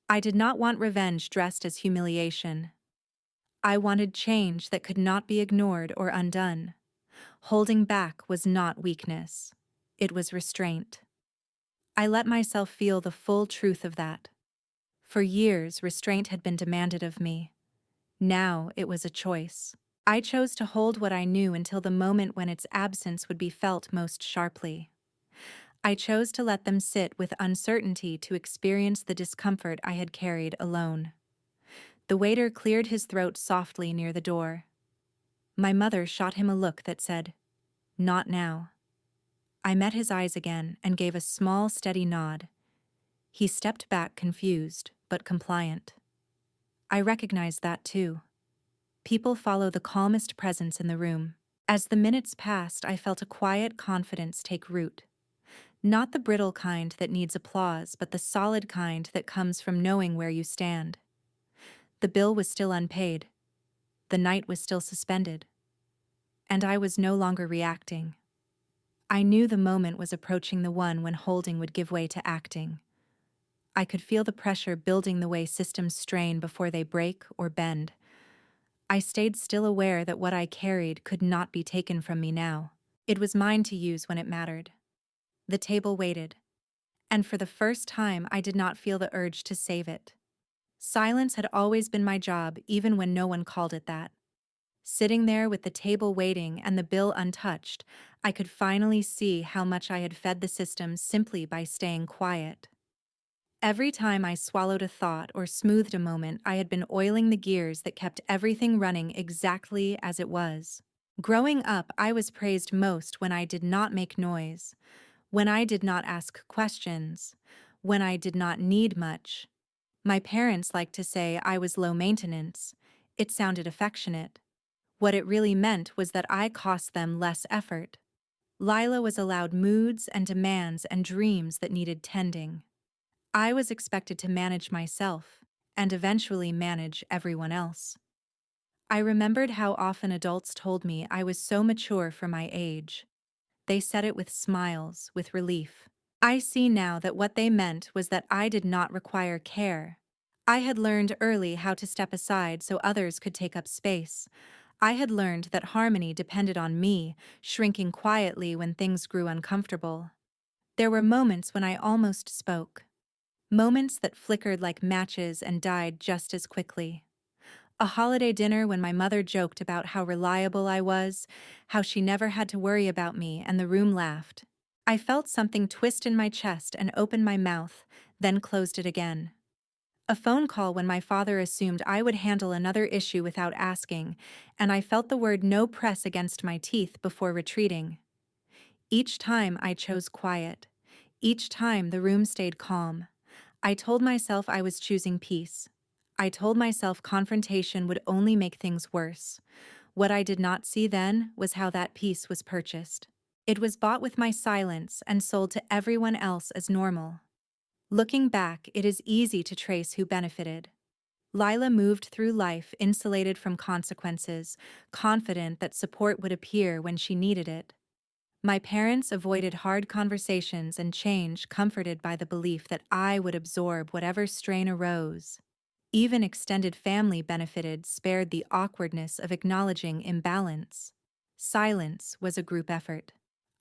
I did not want revenge dressed as humiliation. I wanted change that could not be ignored or undone. Holding back was not weakness. It was restraint. I let myself feel the full truth of that. For years, restraint had been demanded of me. Now it was a choice. I chose to hold what I knew until the moment when its absence would be felt most sharply. I chose to let them sit with uncertainty, to experience the discomfort I had carried alone. The waiter cleared his throat softly near the door. My mother shot him a look that said, "Not now." I met his eyes again and gave a small, steady nod. He stepped back, confused but compliant. I recognized that too. People follow the calmest presence in the room. As the minutes passed, I felt a quiet confidence take root. Not the brittle kind that needs applause, but the solid kind that comes from knowing where you stand. The bill was still unpaid. The night was still suspended. And I was no longer reacting. I knew the moment was approaching, the one when holding would give way to acting. I could feel the pressure building, the way systems strain before they break or bend. I stayed still, aware that what I carried could not be taken from me now. It was mine to use when it mattered. The table waited. And for the first time, I did not feel the urge to save it. Silence had always been my job, even when no one called it that. Sitting there with the table waiting and the bill untouched, I could finally see how much I had fed the system simply by staying quiet. Every time I swallowed a thought or smoothed a moment, I had been oiling the gears that kept everything running exactly as it was. Growing up, I was praised most when I did not make noise, when I did not ask questions, when I did not need much. My parents liked to say I was low maintenance, It sounded affectionate. What it really meant was that I cost them less effort. Lila was allowed moods and demands and dreams that needed tending. I was expected to manage myself, and eventually manage everyone else. I remembered how often adults told me I was so mature for my age. They said it with smiles, with relief. I see now that what they meant was that I did not require care. I had learned early how to step aside so others could take up space. I had learned that harmony depended on me, shrinking quietly when things grew uncomfortable. There were moments when I almost spoke. Moments that flickered like matches and died just as quickly. A holiday dinner when my mother joked about how reliable I was, how she never had to worry about me, and the room laughed. I felt something twist in my chest and opened my mouth, then closed it again. A phone call when my father assumed I would handle another issue without asking, and I felt the word no press against my teeth before retreating. Each time I chose quiet. Each time the room stayed calm. I told myself I was choosing peace. I told myself confrontation would only make things worse. What I did not see then was how that peace was purchased. It was bought with my silence and sold to everyone else as normal. Looking back, it is easy to trace who benefited. Lila moved through life insulated from consequences, confident that support would appear when she needed it. My parents avoided hard conversations and change, comforted by the belief that I would absorb whatever strain arose. Even extended family benefited, spared the awkwardness of acknowledging imbalance. Silence was a group effort.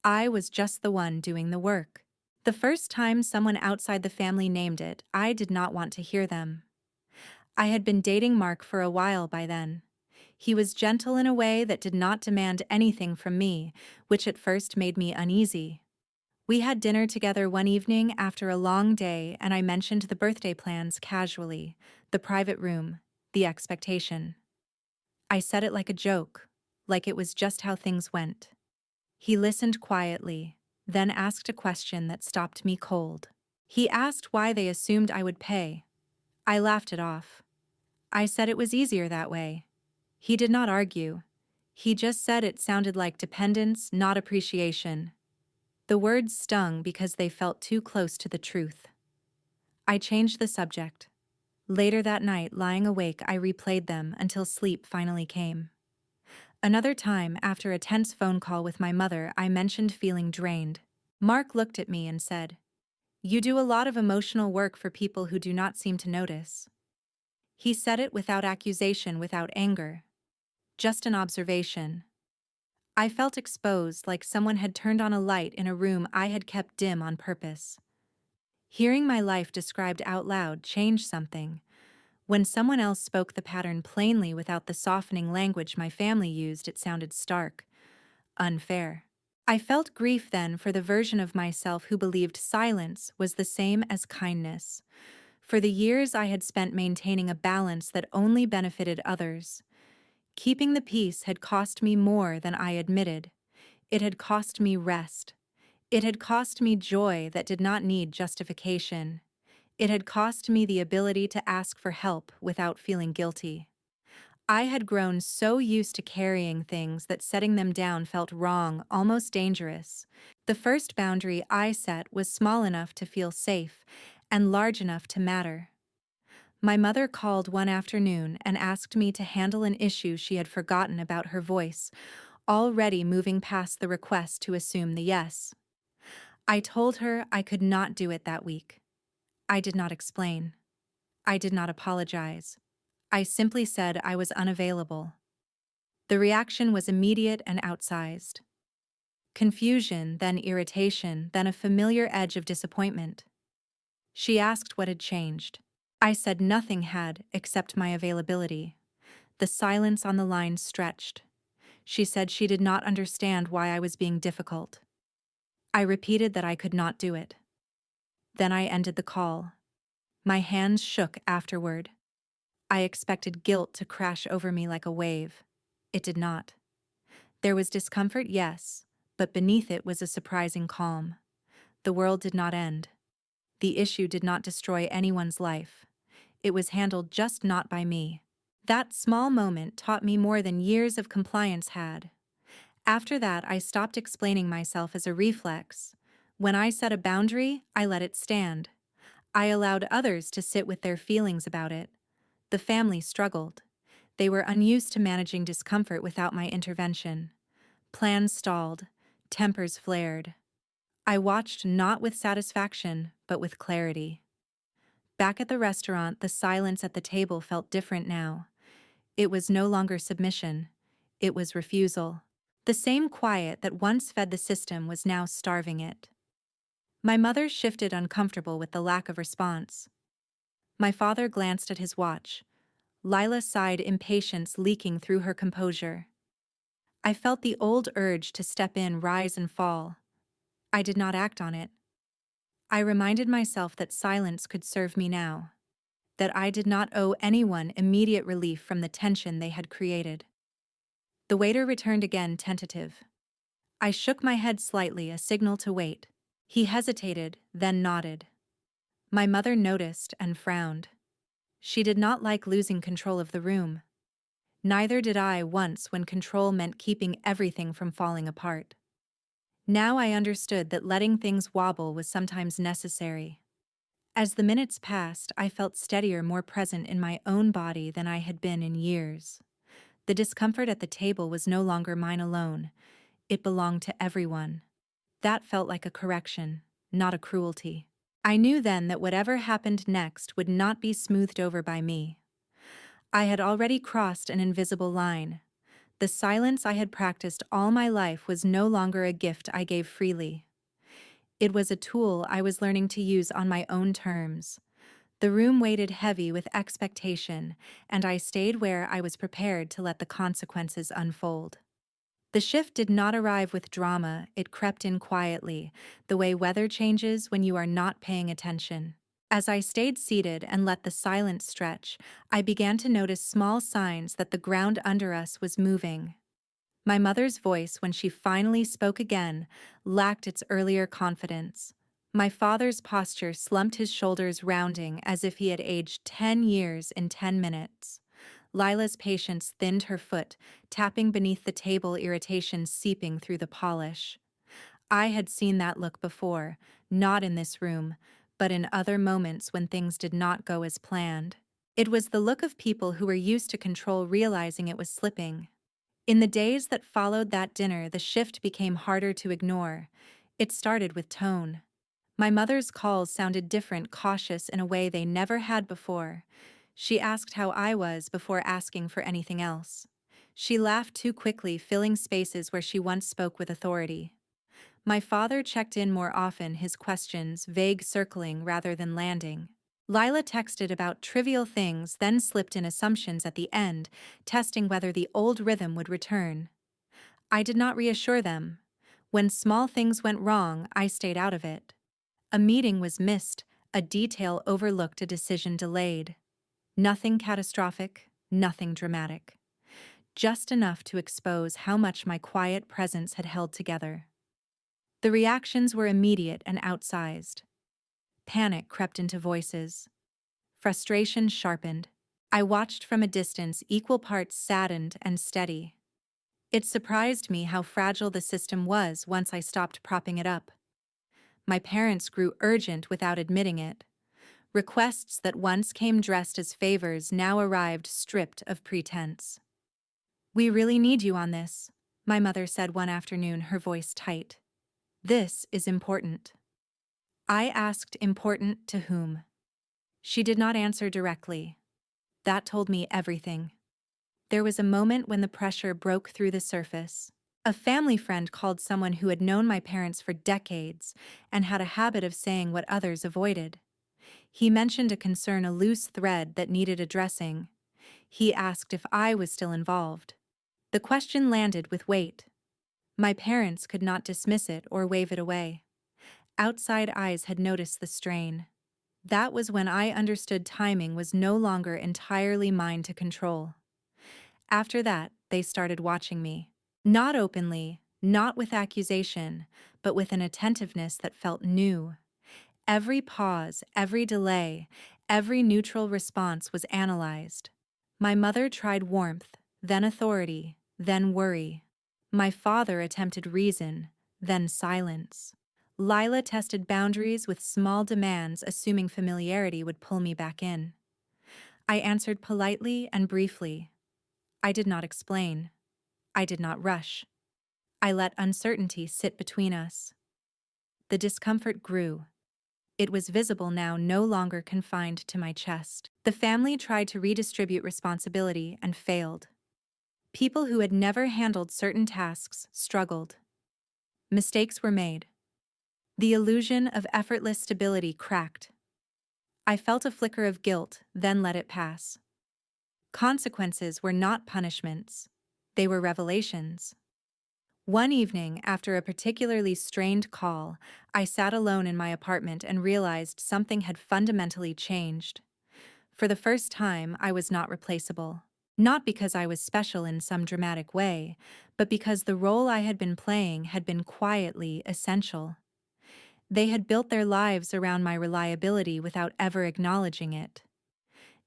I was just the one doing the work. The first time someone outside the family named it, I did not want to hear them. I had been dating Mark for a while by then. He was gentle in a way that did not demand anything from me, which at first made me uneasy. We had dinner together one evening after a long day, and I mentioned the birthday plans casually, the private room, the expectation. I said it like a joke, like it was just how things went. He listened quietly, then asked a question that stopped me cold. He asked why they assumed I would pay. I laughed it off. I said it was easier that way. He did not argue. He just said it sounded like dependence, not appreciation. The words stung because they felt too close to the truth. I changed the subject. Later that night, lying awake, I replayed them until sleep finally came. Another time, after a tense phone call with my mother, I mentioned feeling drained. Mark looked at me and said, "You do a lot of emotional work for people who do not seem to notice." He said it without accusation, without anger. Just an observation. I felt exposed, like someone had turned on a light in a room I had kept dim on purpose. Hearing my life described out loud changed something. When someone else spoke the pattern plainly without the softening language my family used, it sounded stark, unfair. I felt grief then for the version of myself who believed silence was the same as kindness. For the years I had spent maintaining a balance that only benefited others. Keeping the peace had cost me more than I admitted. It had cost me rest. It had cost me joy that did not need justification. It had cost me the ability to ask for help without feeling guilty. I had grown so used to carrying things that setting them down felt wrong, almost dangerous. The first boundary I set was small enough to feel safe and large enough to matter. My mother called one afternoon and asked me to handle an issue she had forgotten about her voice, already moving past the request to assume the yes. I told her I could not do it that week. I did not explain. I did not apologize. I simply said I was unavailable. The reaction was immediate and outsized. Confusion, then irritation, then a familiar edge of disappointment. She asked what had changed. I said nothing had, except my availability. The silence on the line stretched. She said she did not understand why I was being difficult. I repeated that I could not do it. Then I ended the call. My hands shook afterward. I expected guilt to crash over me like a wave. It did not. There was discomfort, yes, but beneath it was a surprising calm. The world did not end. The issue did not destroy anyone's life. It was handled just not by me. That small moment taught me more than years of compliance had. After that, I stopped explaining myself as a reflex. When I set a boundary, I let it stand. I allowed others to sit with their feelings about it. The family struggled. They were unused to managing discomfort without my intervention. Plans stalled. Tempers flared. I watched not with satisfaction, but with clarity. Back at the restaurant, the silence at the table felt different now. It was no longer submission. It was refusal. The same quiet that once fed the system was now starving it. My mother shifted, uncomfortable with the lack of response. My father glanced at his watch. Lila sighed, impatience leaking through her composure. I felt the old urge to step in, rise and fall. I did not act on it. I reminded myself that silence could serve me now, that I did not owe anyone immediate relief from the tension they had created. The waiter returned again, tentative. I shook my head slightly, a signal to wait. He hesitated, then nodded. My mother noticed and frowned. She did not like losing control of the room. Neither did I once, when control meant keeping everything from falling apart. Now I understood that letting things wobble was sometimes necessary. As the minutes passed, I felt steadier, more present in my own body than I had been in years. The discomfort at the table was no longer mine alone. It belonged to everyone. That felt like a correction, not a cruelty. I knew then that whatever happened next would not be smoothed over by me. I had already crossed an invisible line. The silence I had practiced all my life was no longer a gift I gave freely. It was a tool I was learning to use on my own terms. The room weighted heavy with expectation, and I stayed where I was prepared to let the consequences unfold. The shift did not arrive with drama, it crept in quietly, the way weather changes when you are not paying attention. As I stayed seated and let the silence stretch, I began to notice small signs that the ground under us was moving. My mother's voice, when she finally spoke again, lacked its earlier confidence. My father's posture slumped, his shoulders rounding as if he had aged 10 years in 10 minutes. Lila's patience thinned her foot, tapping beneath the table, irritation seeping through the polish. I had seen that look before, not in this room, but in other moments when things did not go as planned. It was the look of people who were used to control realizing it was slipping. In the days that followed that dinner, the shift became harder to ignore. It started with tone. My mother's calls sounded different, cautious in a way they never had before. She asked how I was before asking for anything else. She laughed too quickly, filling spaces where she once spoke with authority. My father checked in more often, his questions vague, circling rather than landing. Lila texted about trivial things, then slipped in assumptions at the end, testing whether the old rhythm would return. I did not reassure them. When small things went wrong, I stayed out of it. A meeting was missed, a detail overlooked, a decision delayed. Nothing catastrophic, nothing dramatic. Just enough to expose how much my quiet presence had held together. The reactions were immediate and outsized. Panic crept into voices. Frustration sharpened. I watched from a distance, equal parts saddened and steady. It surprised me how fragile the system was once I stopped propping it up. My parents grew urgent without admitting it. Requests that once came dressed as favors now arrived stripped of pretense. "We really need you on this," my mother said one afternoon, her voice tight. "This is important." I asked, important to whom? She did not answer directly. That told me everything. There was a moment when the pressure broke through the surface. A family friend called someone who had known my parents for decades and had a habit of saying what others avoided. He mentioned a concern, a loose thread that needed addressing. He asked if I was still involved. The question landed with weight. My parents could not dismiss it or wave it away. Outside eyes had noticed the strain. That was when I understood timing was no longer entirely mine to control. After that, they started watching me. Not openly, not with accusation, but with an attentiveness that felt new. Every pause, every delay, every neutral response was analyzed. My mother tried warmth, then authority, then worry. My father attempted reason, then silence. Lila tested boundaries with small demands, assuming familiarity would pull me back in. I answered politely and briefly. I did not explain. I did not rush. I let uncertainty sit between us. The discomfort grew. It was visible now, no longer confined to my chest. The family tried to redistribute responsibility and failed. People who had never handled certain tasks struggled. Mistakes were made. The illusion of effortless stability cracked. I felt a flicker of guilt, then let it pass. Consequences were not punishments. They were revelations. One evening, after a particularly strained call, I sat alone in my apartment and realized something had fundamentally changed. For the first time, I was not replaceable. Not because I was special in some dramatic way, but because the role I had been playing had been quietly essential. They had built their lives around my reliability without ever acknowledging it.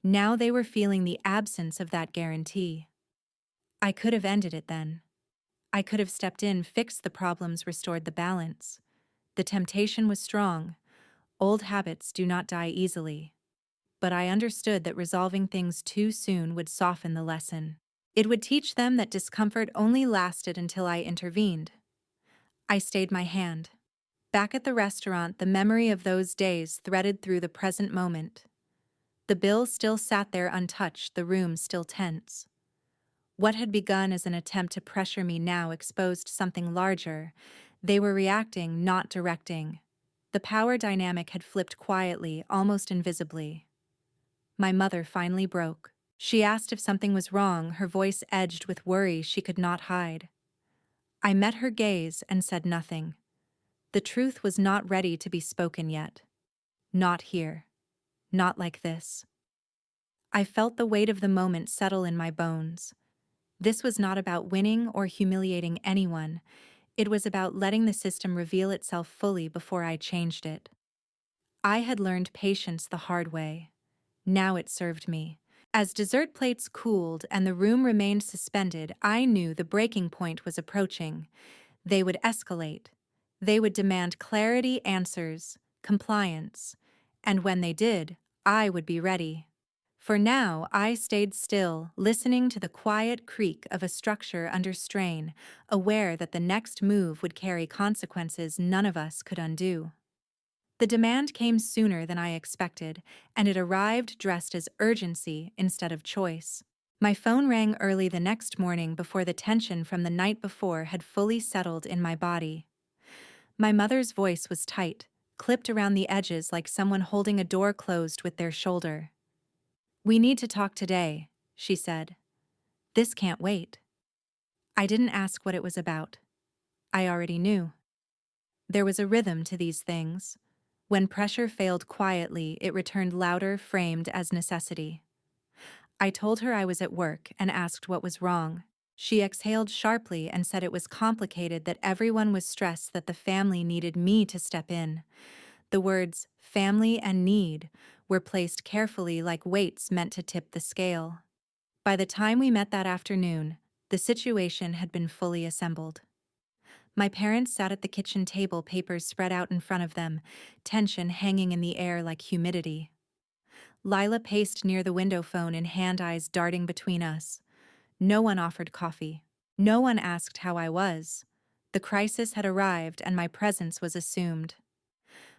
Now they were feeling the absence of that guarantee. I could have ended it then. I could have stepped in, fixed the problems, restored the balance. The temptation was strong. Old habits do not die easily. But I understood that resolving things too soon would soften the lesson. It would teach them that discomfort only lasted until I intervened. I stayed my hand. Back at the restaurant, the memory of those days threaded through the present moment. The bill still sat there untouched, the room still tense. What had begun as an attempt to pressure me now exposed something larger. They were reacting, not directing. The power dynamic had flipped quietly, almost invisibly. My mother finally broke. She asked if something was wrong, her voice edged with worry she could not hide. I met her gaze and said nothing. The truth was not ready to be spoken yet. Not here. Not like this. I felt the weight of the moment settle in my bones. This was not about winning or humiliating anyone. It was about letting the system reveal itself fully before I changed it. I had learned patience the hard way. Now it served me. As dessert plates cooled and the room remained suspended, I knew the breaking point was approaching. They would escalate. They would demand clarity, answers, compliance. And when they did, I would be ready. For now, I stayed still, listening to the quiet creak of a structure under strain, aware that the next move would carry consequences none of us could undo. The demand came sooner than I expected, and it arrived dressed as urgency instead of choice. My phone rang early the next morning before the tension from the night before had fully settled in my body. My mother's voice was tight, clipped around the edges like someone holding a door closed with their shoulder. "We need to talk today," she said. "This can't wait." I didn't ask what it was about. I already knew. There was a rhythm to these things. When pressure failed quietly, it returned louder, framed as necessity. I told her I was at work and asked what was wrong. She exhaled sharply and said it was complicated, that everyone was stressed, that the family needed me to step in. The words family and need were placed carefully like weights meant to tip the scale. By the time we met that afternoon, the situation had been fully assembled. My parents sat at the kitchen table, papers spread out in front of them, tension hanging in the air like humidity. Lila paced near the window, phone in hand, eyes darting between us. No one offered coffee. No one asked how I was. The crisis had arrived and my presence was assumed.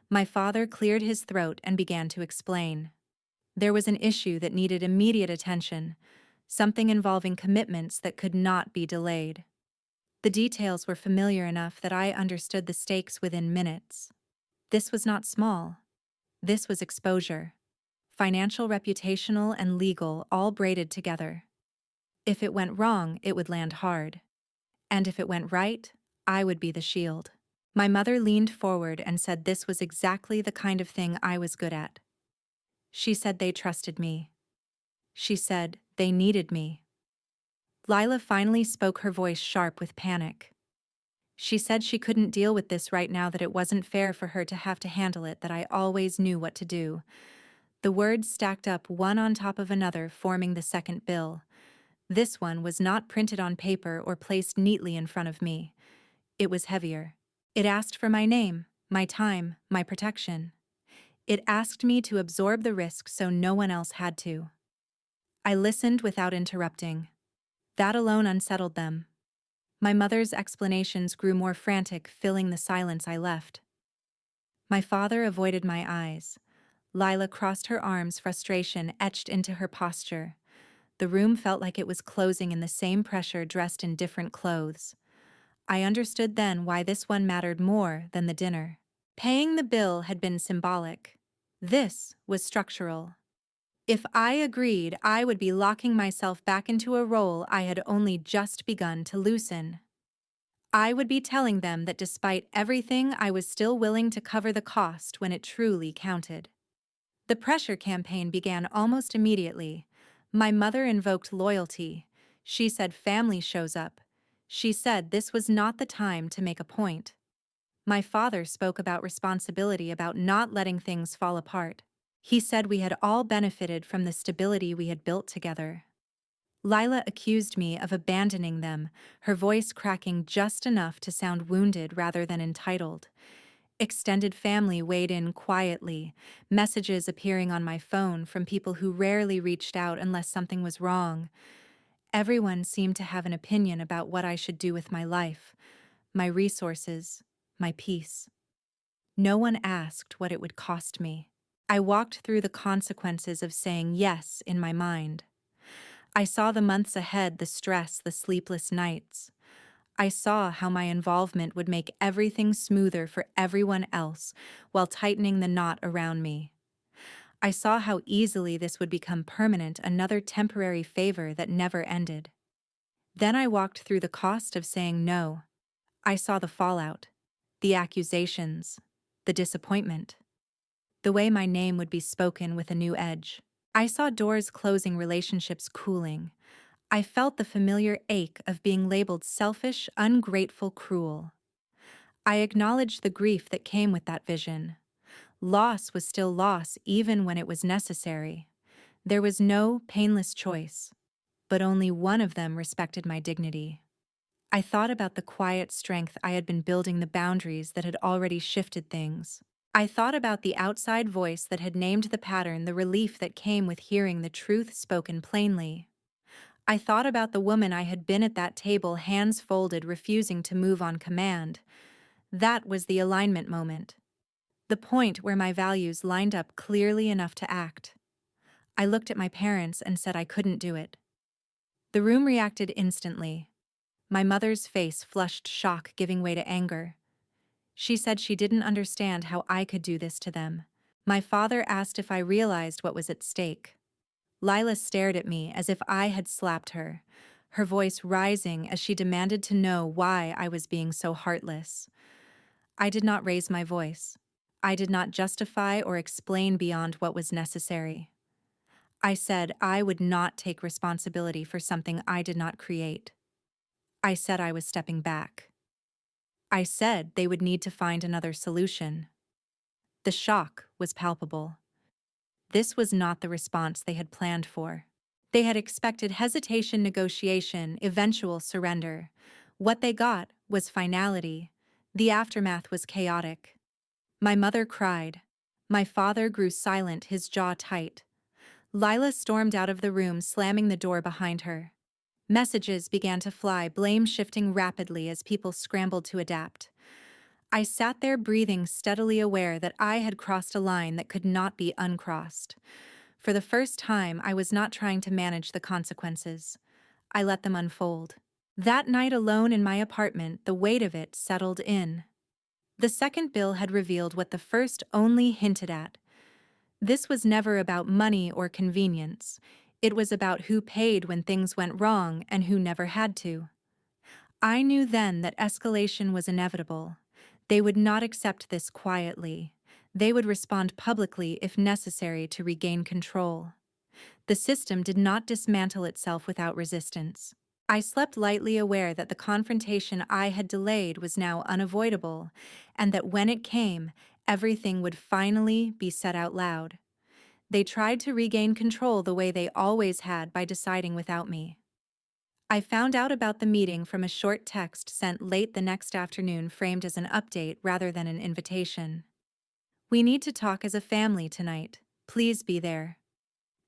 My father cleared his throat and began to explain. There was an issue that needed immediate attention, something involving commitments that could not be delayed. The details were familiar enough that I understood the stakes within minutes. This was not small. This was exposure. Financial, reputational, and legal, all braided together. If it went wrong, it would land hard. And if it went right, I would be the shield. My mother leaned forward and said this was exactly the kind of thing I was good at. She said they trusted me. She said they needed me. Lila finally spoke, her voice sharp with panic. She said she couldn't deal with this right now, that it wasn't fair for her to have to handle it, that I always knew what to do. The words stacked up one on top of another, forming the second bill. This one was not printed on paper or placed neatly in front of me. It was heavier. It asked for my name, my time, my protection. It asked me to absorb the risk so no one else had to. I listened without interrupting. That alone unsettled them. My mother's explanations grew more frantic, filling the silence I left. My father avoided my eyes. Lila crossed her arms, frustration etched into her posture. The room felt like it was closing in the same pressure, dressed in different clothes. I understood then why this one mattered more than the dinner. Paying the bill had been symbolic. This was structural. If I agreed, I would be locking myself back into a role I had only just begun to loosen. I would be telling them that despite everything, I was still willing to cover the cost when it truly counted. The pressure campaign began almost immediately. My mother invoked loyalty. She said family shows up. She said this was not the time to make a point. My father spoke about responsibility, about not letting things fall apart. He said we had all benefited from the stability we had built together. Lila accused me of abandoning them, her voice cracking just enough to sound wounded rather than entitled. Extended family weighed in quietly, messages appearing on my phone from people who rarely reached out unless something was wrong. Everyone seemed to have an opinion about what I should do with my life, my resources, my peace. No one asked what it would cost me. I walked through the consequences of saying yes in my mind. I saw the months ahead, the stress, the sleepless nights. I saw how my involvement would make everything smoother for everyone else while tightening the knot around me. I saw how easily this would become permanent, another temporary favor that never ended. Then I walked through the cost of saying no. I saw the fallout, the accusations, the disappointment, the way my name would be spoken with a new edge. I saw doors closing, relationships cooling. I felt the familiar ache of being labeled selfish, ungrateful, cruel. I acknowledged the grief that came with that vision. Loss was still loss even when it was necessary. There was no painless choice, but only one of them respected my dignity. I thought about the quiet strength I had been building, the boundaries that had already shifted things. I thought about the outside voice that had named the pattern, the relief that came with hearing the truth spoken plainly. I thought about the woman I had been at that table, hands folded, refusing to move on command. That was the alignment moment. The point where my values lined up clearly enough to act. I looked at my parents and said I couldn't do it. The room reacted instantly. My mother's face flushed shock, giving way to anger. She said she didn't understand how I could do this to them. My father asked if I realized what was at stake. Lila stared at me as if I had slapped her, her voice rising as she demanded to know why I was being so heartless. I did not raise my voice. I did not justify or explain beyond what was necessary. I said I would not take responsibility for something I did not create. I said I was stepping back. I said they would need to find another solution. The shock was palpable. This was not the response they had planned for. They had expected hesitation, negotiation, eventual surrender. What they got was finality. The aftermath was chaotic. My mother cried. My father grew silent, his jaw tight. Lila stormed out of the room, slamming the door behind her. Messages began to fly, blame shifting rapidly as people scrambled to adapt. I sat there breathing, steadily aware that I had crossed a line that could not be uncrossed. For the first time, I was not trying to manage the consequences. I let them unfold. That night alone in my apartment, the weight of it settled in. The second bill had revealed what the first only hinted at. This was never about money or convenience. It was about who paid when things went wrong and who never had to. I knew then that escalation was inevitable. They would not accept this quietly. They would respond publicly if necessary to regain control. The system did not dismantle itself without resistance. I slept lightly, aware that the confrontation I had delayed was now unavoidable, and that when it came, everything would finally be said out loud. They tried to regain control the way they always had by deciding without me. I found out about the meeting from a short text sent late the next afternoon framed as an update rather than an invitation. "We need to talk as a family tonight. Please be there."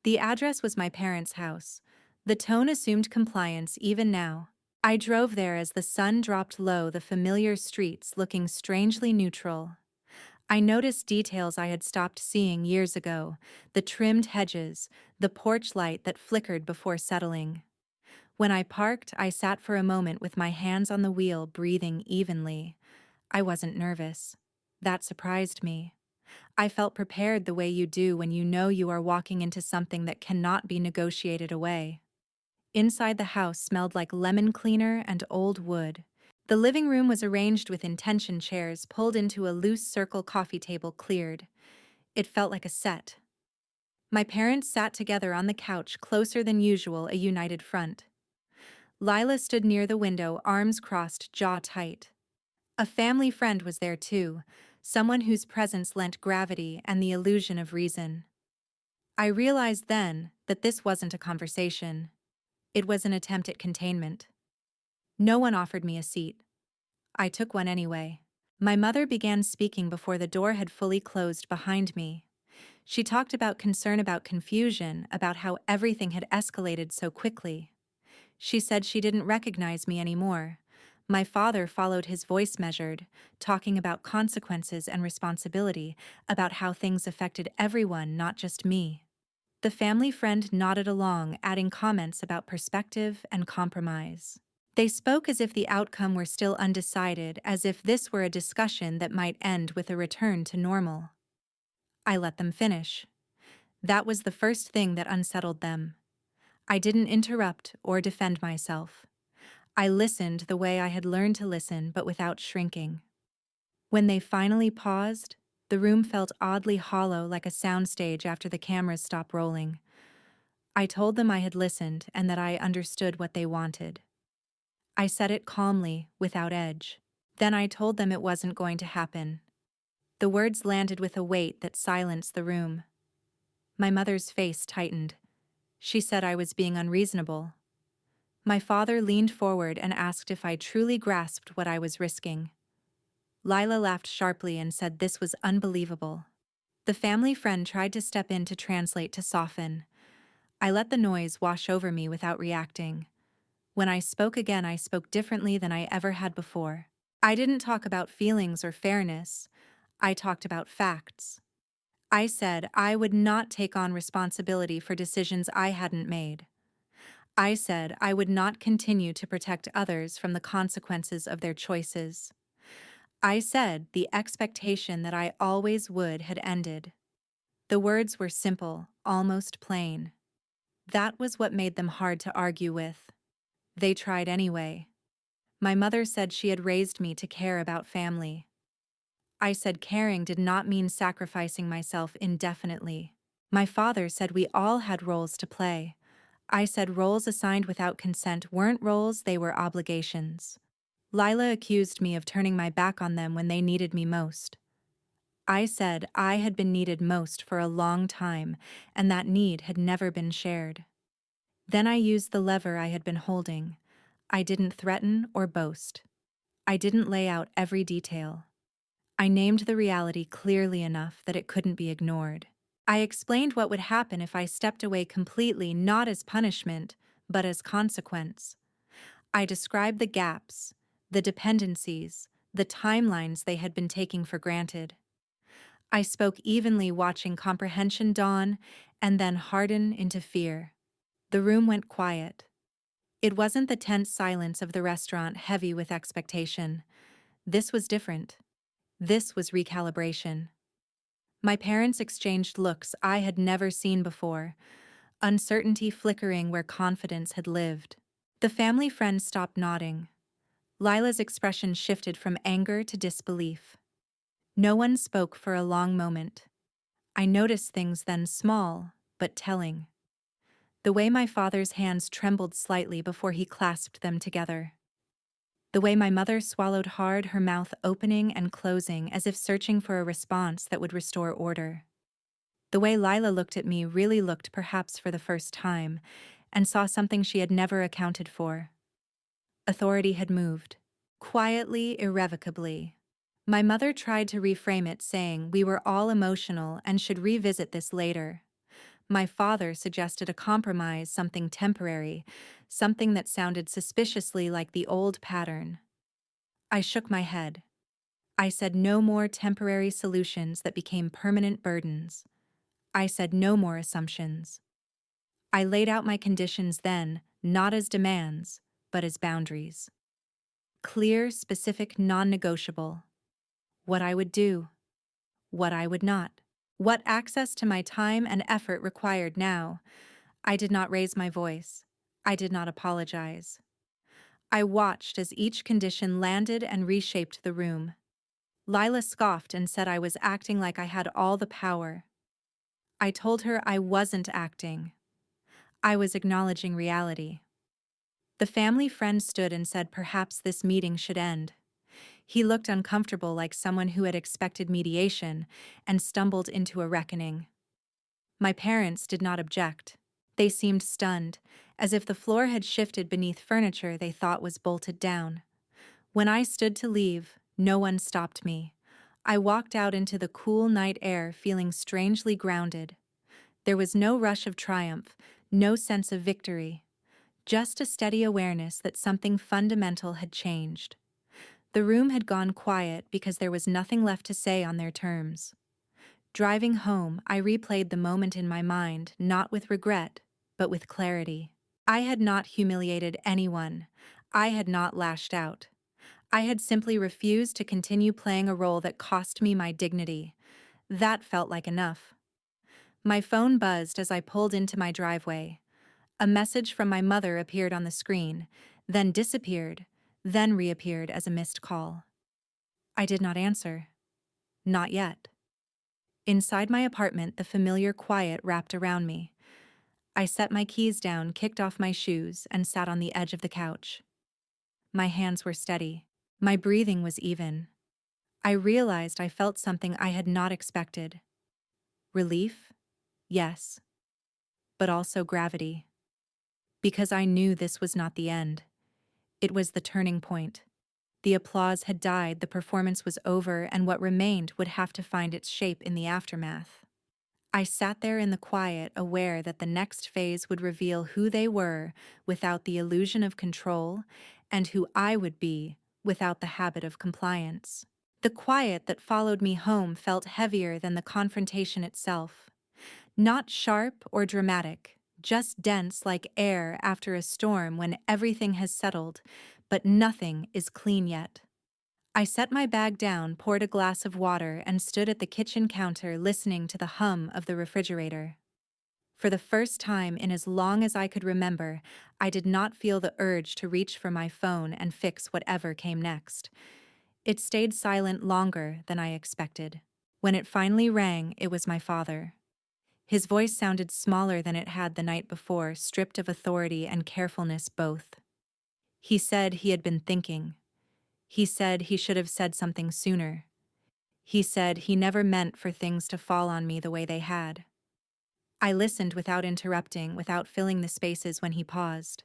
The address was my parents' house. The tone assumed compliance even now. I drove there as the sun dropped low the familiar streets looking strangely neutral. I noticed details I had stopped seeing years ago, the trimmed hedges, the porch light that flickered before settling. When I parked, I sat for a moment with my hands on the wheel, breathing evenly. I wasn't nervous. That surprised me. I felt prepared the way you do when you know you are walking into something that cannot be negotiated away. Inside the house smelled like lemon cleaner and old wood. The living room was arranged with intention, chairs pulled into a loose circle, coffee table cleared. It felt like a set. My parents sat together on the couch, closer than usual, a united front. Lila stood near the window, arms crossed, jaw tight. A family friend was there too, someone whose presence lent gravity and the illusion of reason. I realized then that this wasn't a conversation. It was an attempt at containment. No one offered me a seat. I took one anyway. My mother began speaking before the door had fully closed behind me. She talked about concern, about confusion, about how everything had escalated so quickly. She said she didn't recognize me anymore. My father followed, his voice measured, talking about consequences and responsibility, about how things affected everyone, not just me. The family friend nodded along, adding comments about perspective and compromise. They spoke as if the outcome were still undecided, as if this were a discussion that might end with a return to normal. I let them finish. That was the first thing that unsettled them. I didn't interrupt or defend myself. I listened the way I had learned to listen, but without shrinking. When they finally paused, the room felt oddly hollow, like a soundstage after the cameras stopped rolling. I told them I had listened and that I understood what they wanted. I said it calmly, without edge. Then I told them it wasn't going to happen. The words landed with a weight that silenced the room. My mother's face tightened. She said I was being unreasonable. My father leaned forward and asked if I truly grasped what I was risking. Lila laughed sharply and said this was unbelievable. The family friend tried to step in to translate, to soften. I let the noise wash over me without reacting. When I spoke again, I spoke differently than I ever had before. I didn't talk about feelings or fairness. I talked about facts. I said I would not take on responsibility for decisions I hadn't made. I said I would not continue to protect others from the consequences of their choices. I said the expectation that I always would had ended. The words were simple, almost plain. That was what made them hard to argue with. They tried anyway. My mother said she had raised me to care about family. I said caring did not mean sacrificing myself indefinitely. My father said we all had roles to play. I said roles assigned without consent weren't roles, they were obligations. Lila accused me of turning my back on them when they needed me most. I said I had been needed most for a long time, and that need had never been shared. Then I used the lever I had been holding. I didn't threaten or boast. I didn't lay out every detail. I named the reality clearly enough that it couldn't be ignored. I explained what would happen if I stepped away completely, not as punishment, but as consequence. I described the gaps, the dependencies, the timelines they had been taking for granted. I spoke evenly, watching comprehension dawn and then harden into fear. The room went quiet. It wasn't the tense silence of the restaurant, heavy with expectation. This was different. This was recalibration. My parents exchanged looks I had never seen before, uncertainty flickering where confidence had lived. The family friend stopped nodding. Lila's expression shifted from anger to disbelief. No one spoke for a long moment. I noticed things then, small, but telling. The way my father's hands trembled slightly before he clasped them together. The way my mother swallowed hard, her mouth opening and closing as if searching for a response that would restore order. The way Lila looked at me really looked perhaps for the first time, and saw something she had never accounted for. Authority had moved. Quietly, irrevocably. My mother tried to reframe it, saying we were all emotional and should revisit this later. My father suggested a compromise, something temporary, something that sounded suspiciously like the old pattern. I shook my head. I said no more temporary solutions that became permanent burdens. I said no more assumptions. I laid out my conditions then, not as demands, but as boundaries. Clear, specific, non-negotiable. What I would do, what I would not. What access to my time and effort required now. I did not raise my voice. I did not apologize. I watched as each condition landed and reshaped the room. Lila scoffed and said I was acting like I had all the power. I told her I wasn't acting. I was acknowledging reality. The family friend stood and said perhaps this meeting should end. He looked uncomfortable, like someone who had expected mediation and stumbled into a reckoning. My parents did not object. They seemed stunned, as if the floor had shifted beneath furniture they thought was bolted down. When I stood to leave, no one stopped me. I walked out into the cool night air feeling strangely grounded. There was no rush of triumph, no sense of victory, just a steady awareness that something fundamental had changed. The room had gone quiet because there was nothing left to say on their terms. Driving home, I replayed the moment in my mind, not with regret, but with clarity. I had not humiliated anyone. I had not lashed out. I had simply refused to continue playing a role that cost me my dignity. That felt like enough. My phone buzzed as I pulled into my driveway. A message from my mother appeared on the screen, then disappeared, then reappeared as a missed call. I did not answer. Not yet. Inside my apartment, the familiar quiet wrapped around me. I set my keys down, kicked off my shoes, and sat on the edge of the couch. My hands were steady. My breathing was even. I realized I felt something I had not expected. Relief? Yes. But also gravity. Because I knew this was not the end. It was the turning point. The applause had died, the performance was over, and what remained would have to find its shape in the aftermath. I sat there in the quiet, aware that the next phase would reveal who they were without the illusion of control, and who I would be without the habit of compliance. The quiet that followed me home felt heavier than the confrontation itself. Not sharp or dramatic, just dense like air after a storm when everything has settled, but nothing is clean yet. I set my bag down, poured a glass of water, and stood at the kitchen counter listening to the hum of the refrigerator. For the first time in as long as I could remember, I did not feel the urge to reach for my phone and fix whatever came next. It stayed silent longer than I expected. When it finally rang, it was my father. His voice sounded smaller than it had the night before, stripped of authority and carefulness both. He said he had been thinking. He said he should have said something sooner. He said he never meant for things to fall on me the way they had. I listened without interrupting, without filling the spaces when he paused.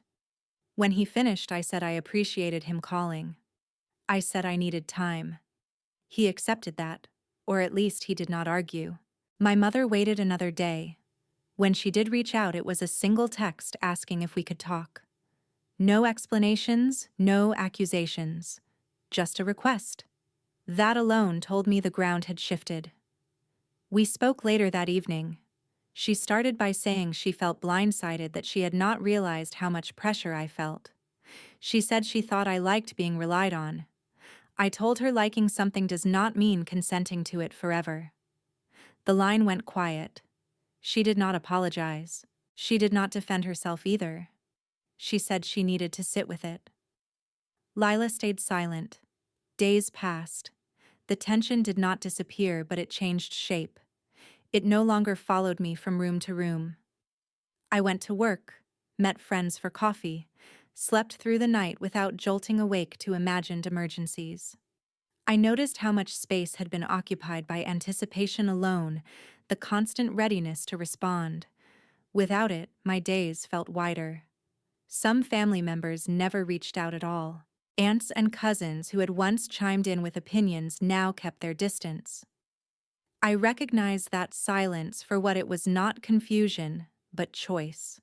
When he finished, I said I appreciated him calling. I said I needed time. He accepted that, or at least he did not argue. My mother waited another day. When she did reach out, it was a single text asking if we could talk. No explanations, no accusations. Just a request. That alone told me the ground had shifted. We spoke later that evening. She started by saying she felt blindsided, that she had not realized how much pressure I felt. She said she thought I liked being relied on. I told her liking something does not mean consenting to it forever. The line went quiet. She did not apologize. She did not defend herself either. She said she needed to sit with it. Lila stayed silent. Days passed. The tension did not disappear, but it changed shape. It no longer followed me from room to room. I went to work, met friends for coffee, slept through the night without jolting awake to imagined emergencies. I noticed how much space had been occupied by anticipation alone, the constant readiness to respond. Without it, my days felt wider. Some family members never reached out at all. Aunts and cousins who had once chimed in with opinions now kept their distance. I recognized that silence for what it was: not confusion, but choice.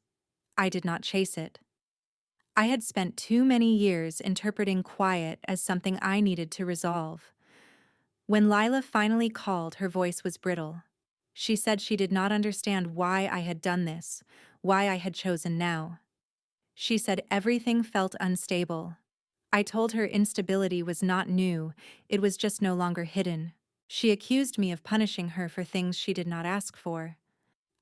I did not chase it. I had spent too many years interpreting quiet as something I needed to resolve. When Lila finally called, her voice was brittle. She said she did not understand why I had done this, why I had chosen now. She said everything felt unstable. I told her instability was not new, it was just no longer hidden. She accused me of punishing her for things she did not ask for.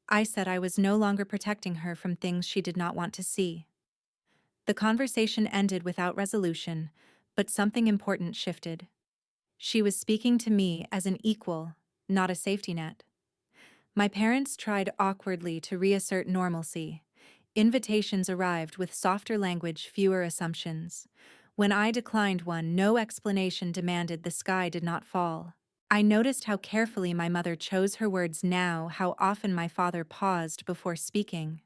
I said I was no longer protecting her from things she did not want to see. The conversation ended without resolution, but something important shifted. She was speaking to me as an equal, not a safety net. My parents tried awkwardly to reassert normalcy. Invitations arrived with softer language, fewer assumptions. When I declined one, no explanation demanded, the sky did not fall. I noticed how carefully my mother chose her words now, how often my father paused before speaking.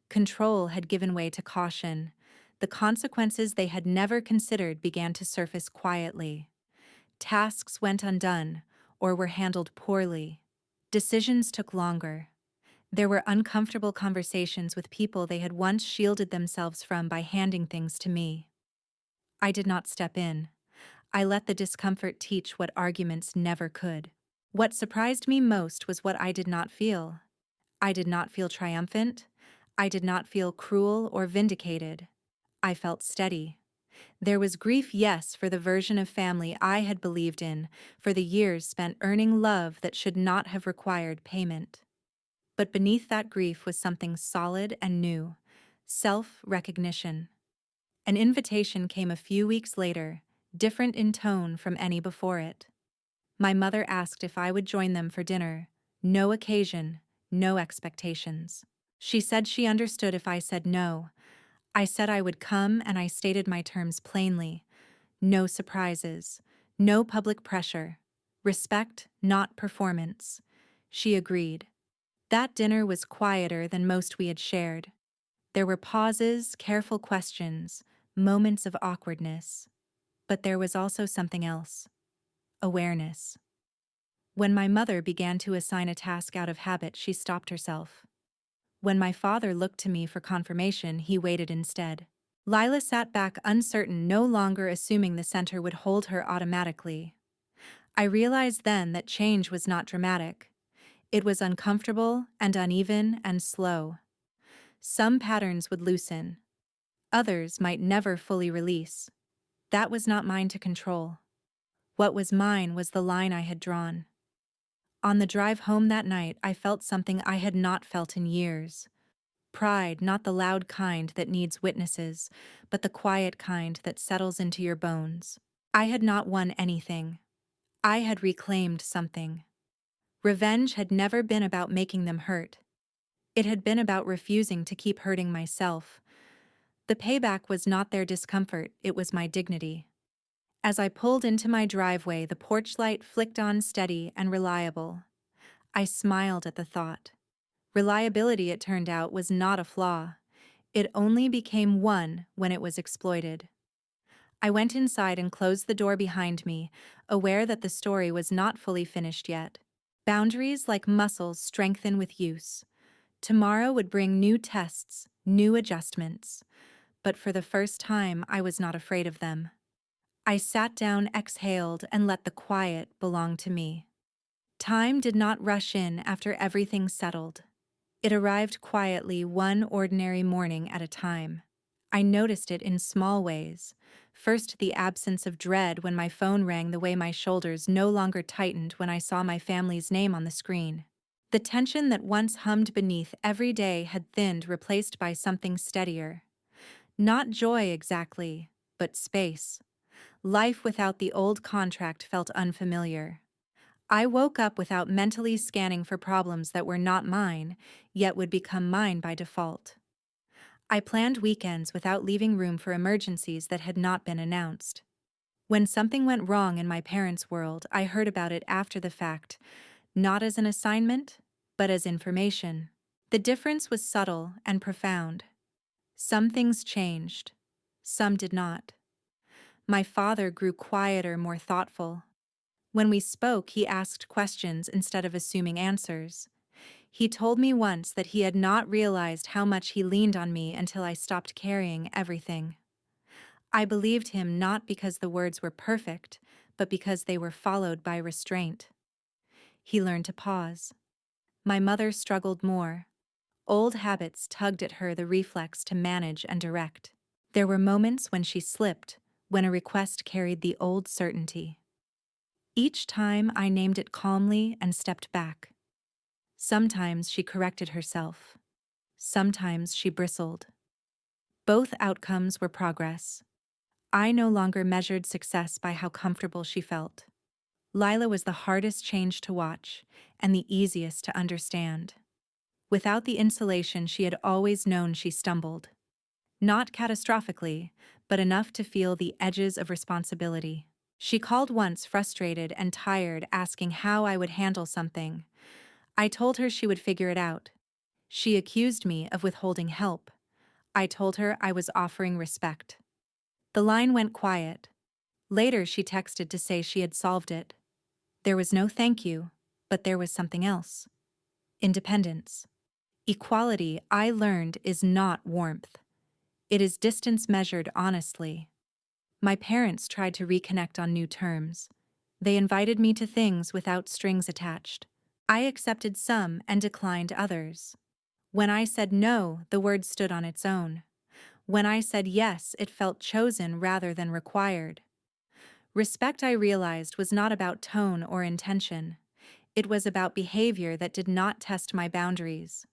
Control had given way to caution. The consequences they had never considered began to surface quietly. Tasks went undone, or were handled poorly. Decisions took longer. There were uncomfortable conversations with people they had once shielded themselves from by handing things to me. I did not step in. I let the discomfort teach what arguments never could. What surprised me most was what I did not feel. I did not feel triumphant. I did not feel cruel or vindicated. I felt steady. There was grief, yes, for the version of family I had believed in, for the years spent earning love that should not have required payment. But beneath that grief was something solid and new: self-recognition. An invitation came a few weeks later, different in tone from any before it. My mother asked if I would join them for dinner. No occasion, no expectations. She said she understood if I said no. I said I would come, and I stated my terms plainly. No surprises, no public pressure. Respect, not performance. She agreed. That dinner was quieter than most we had shared. There were pauses, careful questions, moments of awkwardness. But there was also something else: awareness. When my mother began to assign a task out of habit, she stopped herself. When my father looked to me for confirmation, he waited instead. Lila sat back, uncertain, no longer assuming the center would hold her automatically. I realized then that change was not dramatic. It was uncomfortable and uneven and slow. Some patterns would loosen. Others might never fully release. That was not mine to control. What was mine was the line I had drawn. On the drive home that night, I felt something I had not felt in years. Pride, not the loud kind that needs witnesses, but the quiet kind that settles into your bones. I had not won anything. I had reclaimed something. Revenge had never been about making them hurt. It had been about refusing to keep hurting myself. The payback was not their discomfort, it was my dignity. As I pulled into my driveway, the porch light flicked on, steady and reliable. I smiled at the thought. Reliability, it turned out, was not a flaw. It only became one when it was exploited. I went inside and closed the door behind me, aware that the story was not fully finished yet. Boundaries, like muscles, strengthen with use. Tomorrow would bring new tests, new adjustments. But for the first time, I was not afraid of them. I sat down, exhaled, and let the quiet belong to me. Time did not rush in after everything settled. It arrived quietly, one ordinary morning at a time. I noticed it in small ways. First, the absence of dread when my phone rang, the way my shoulders no longer tightened when I saw my family's name on the screen. The tension that once hummed beneath every day had thinned, replaced by something steadier. Not joy exactly, but space. Life without the old contract felt unfamiliar. I woke up without mentally scanning for problems that were not mine, yet would become mine by default. I planned weekends without leaving room for emergencies that had not been announced. When something went wrong in my parents' world, I heard about it after the fact, not as an assignment, but as information. The difference was subtle and profound. Some things changed. Some did not. My father grew quieter, more thoughtful. When we spoke, he asked questions instead of assuming answers. He told me once that he had not realized how much he leaned on me until I stopped carrying everything. I believed him not because the words were perfect, but because they were followed by restraint. He learned to pause. My mother struggled more. Old habits tugged at her, the reflex to manage and direct. There were moments when she slipped, when a request carried the old certainty. Each time I named it calmly and stepped back. Sometimes she corrected herself. Sometimes she bristled. Both outcomes were progress. I no longer measured success by how comfortable she felt. Lila was the hardest change to watch and the easiest to understand. Without the insulation she had always known, she stumbled. Not catastrophically, but enough to feel the edges of responsibility. She called once, frustrated and tired, asking how I would handle something. I told her she would figure it out. She accused me of withholding help. I told her I was offering respect. The line went quiet. Later she texted to say she had solved it. There was no thank you, but there was something else. Independence. Equality, I learned, is not warmth. It is distance measured honestly. My parents tried to reconnect on new terms. They invited me to things without strings attached. I accepted some and declined others. When I said no, the word stood on its own. When I said yes, it felt chosen rather than required. Respect, I realized, was not about tone or intention. It was about behavior that did not test my boundaries.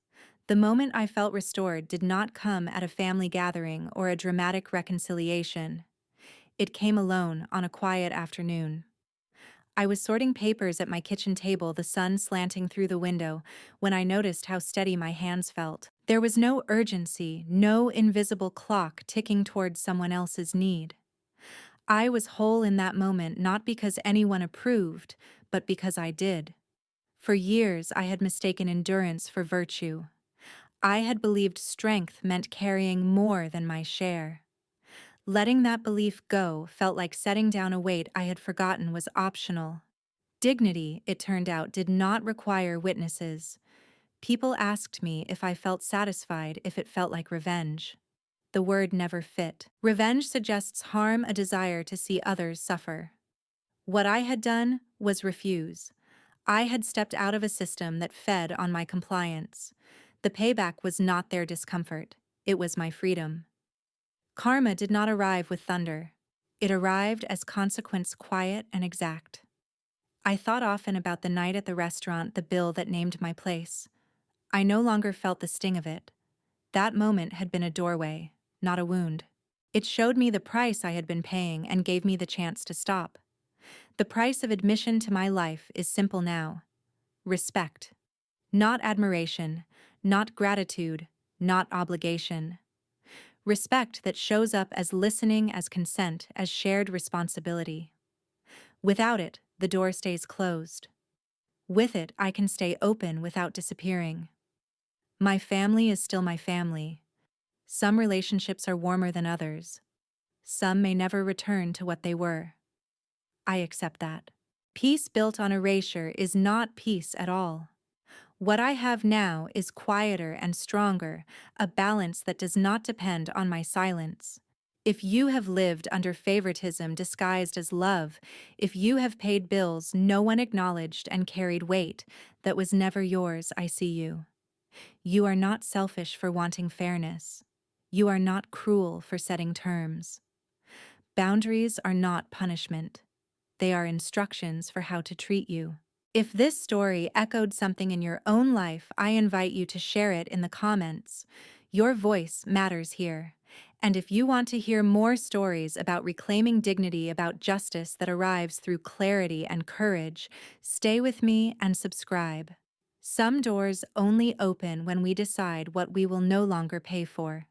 The moment I felt restored did not come at a family gathering or a dramatic reconciliation. It came alone on a quiet afternoon. I was sorting papers at my kitchen table, the sun slanting through the window, when I noticed how steady my hands felt. There was no urgency, no invisible clock ticking towards someone else's need. I was whole in that moment, not because anyone approved, but because I did. For years, I had mistaken endurance for virtue. I had believed strength meant carrying more than my share. Letting that belief go felt like setting down a weight I had forgotten was optional. Dignity, it turned out, did not require witnesses. People asked me if I felt satisfied if it felt like revenge. The word never fit. Revenge suggests harm, a desire to see others suffer. What I had done was refuse. I had stepped out of a system that fed on my compliance. The payback was not their discomfort. It was my freedom. Karma did not arrive with thunder. It arrived as consequence, quiet and exact. I thought often about the night at the restaurant, the bill that named my place. I no longer felt the sting of it. That moment had been a doorway, not a wound. It showed me the price I had been paying and gave me the chance to stop. The price of admission to my life is simple now. Respect. Not admiration, not gratitude, not obligation. Respect that shows up as listening, as consent, as shared responsibility. Without it, the door stays closed. With it, I can stay open without disappearing. My family is still my family. Some relationships are warmer than others. Some may never return to what they were. I accept that. Peace built on erasure is not peace at all. What I have now is quieter and stronger, a balance that does not depend on my silence. If you have lived under favoritism disguised as love, if you have paid bills no one acknowledged and carried weight that was never yours, I see you. You are not selfish for wanting fairness. You are not cruel for setting terms. Boundaries are not punishment. They are instructions for how to treat you. If this story echoed something in your own life, I invite you to share it in the comments. Your voice matters here. And if you want to hear more stories about reclaiming dignity, about justice that arrives through clarity and courage, stay with me and subscribe. Some doors only open when we decide what we will no longer pay for.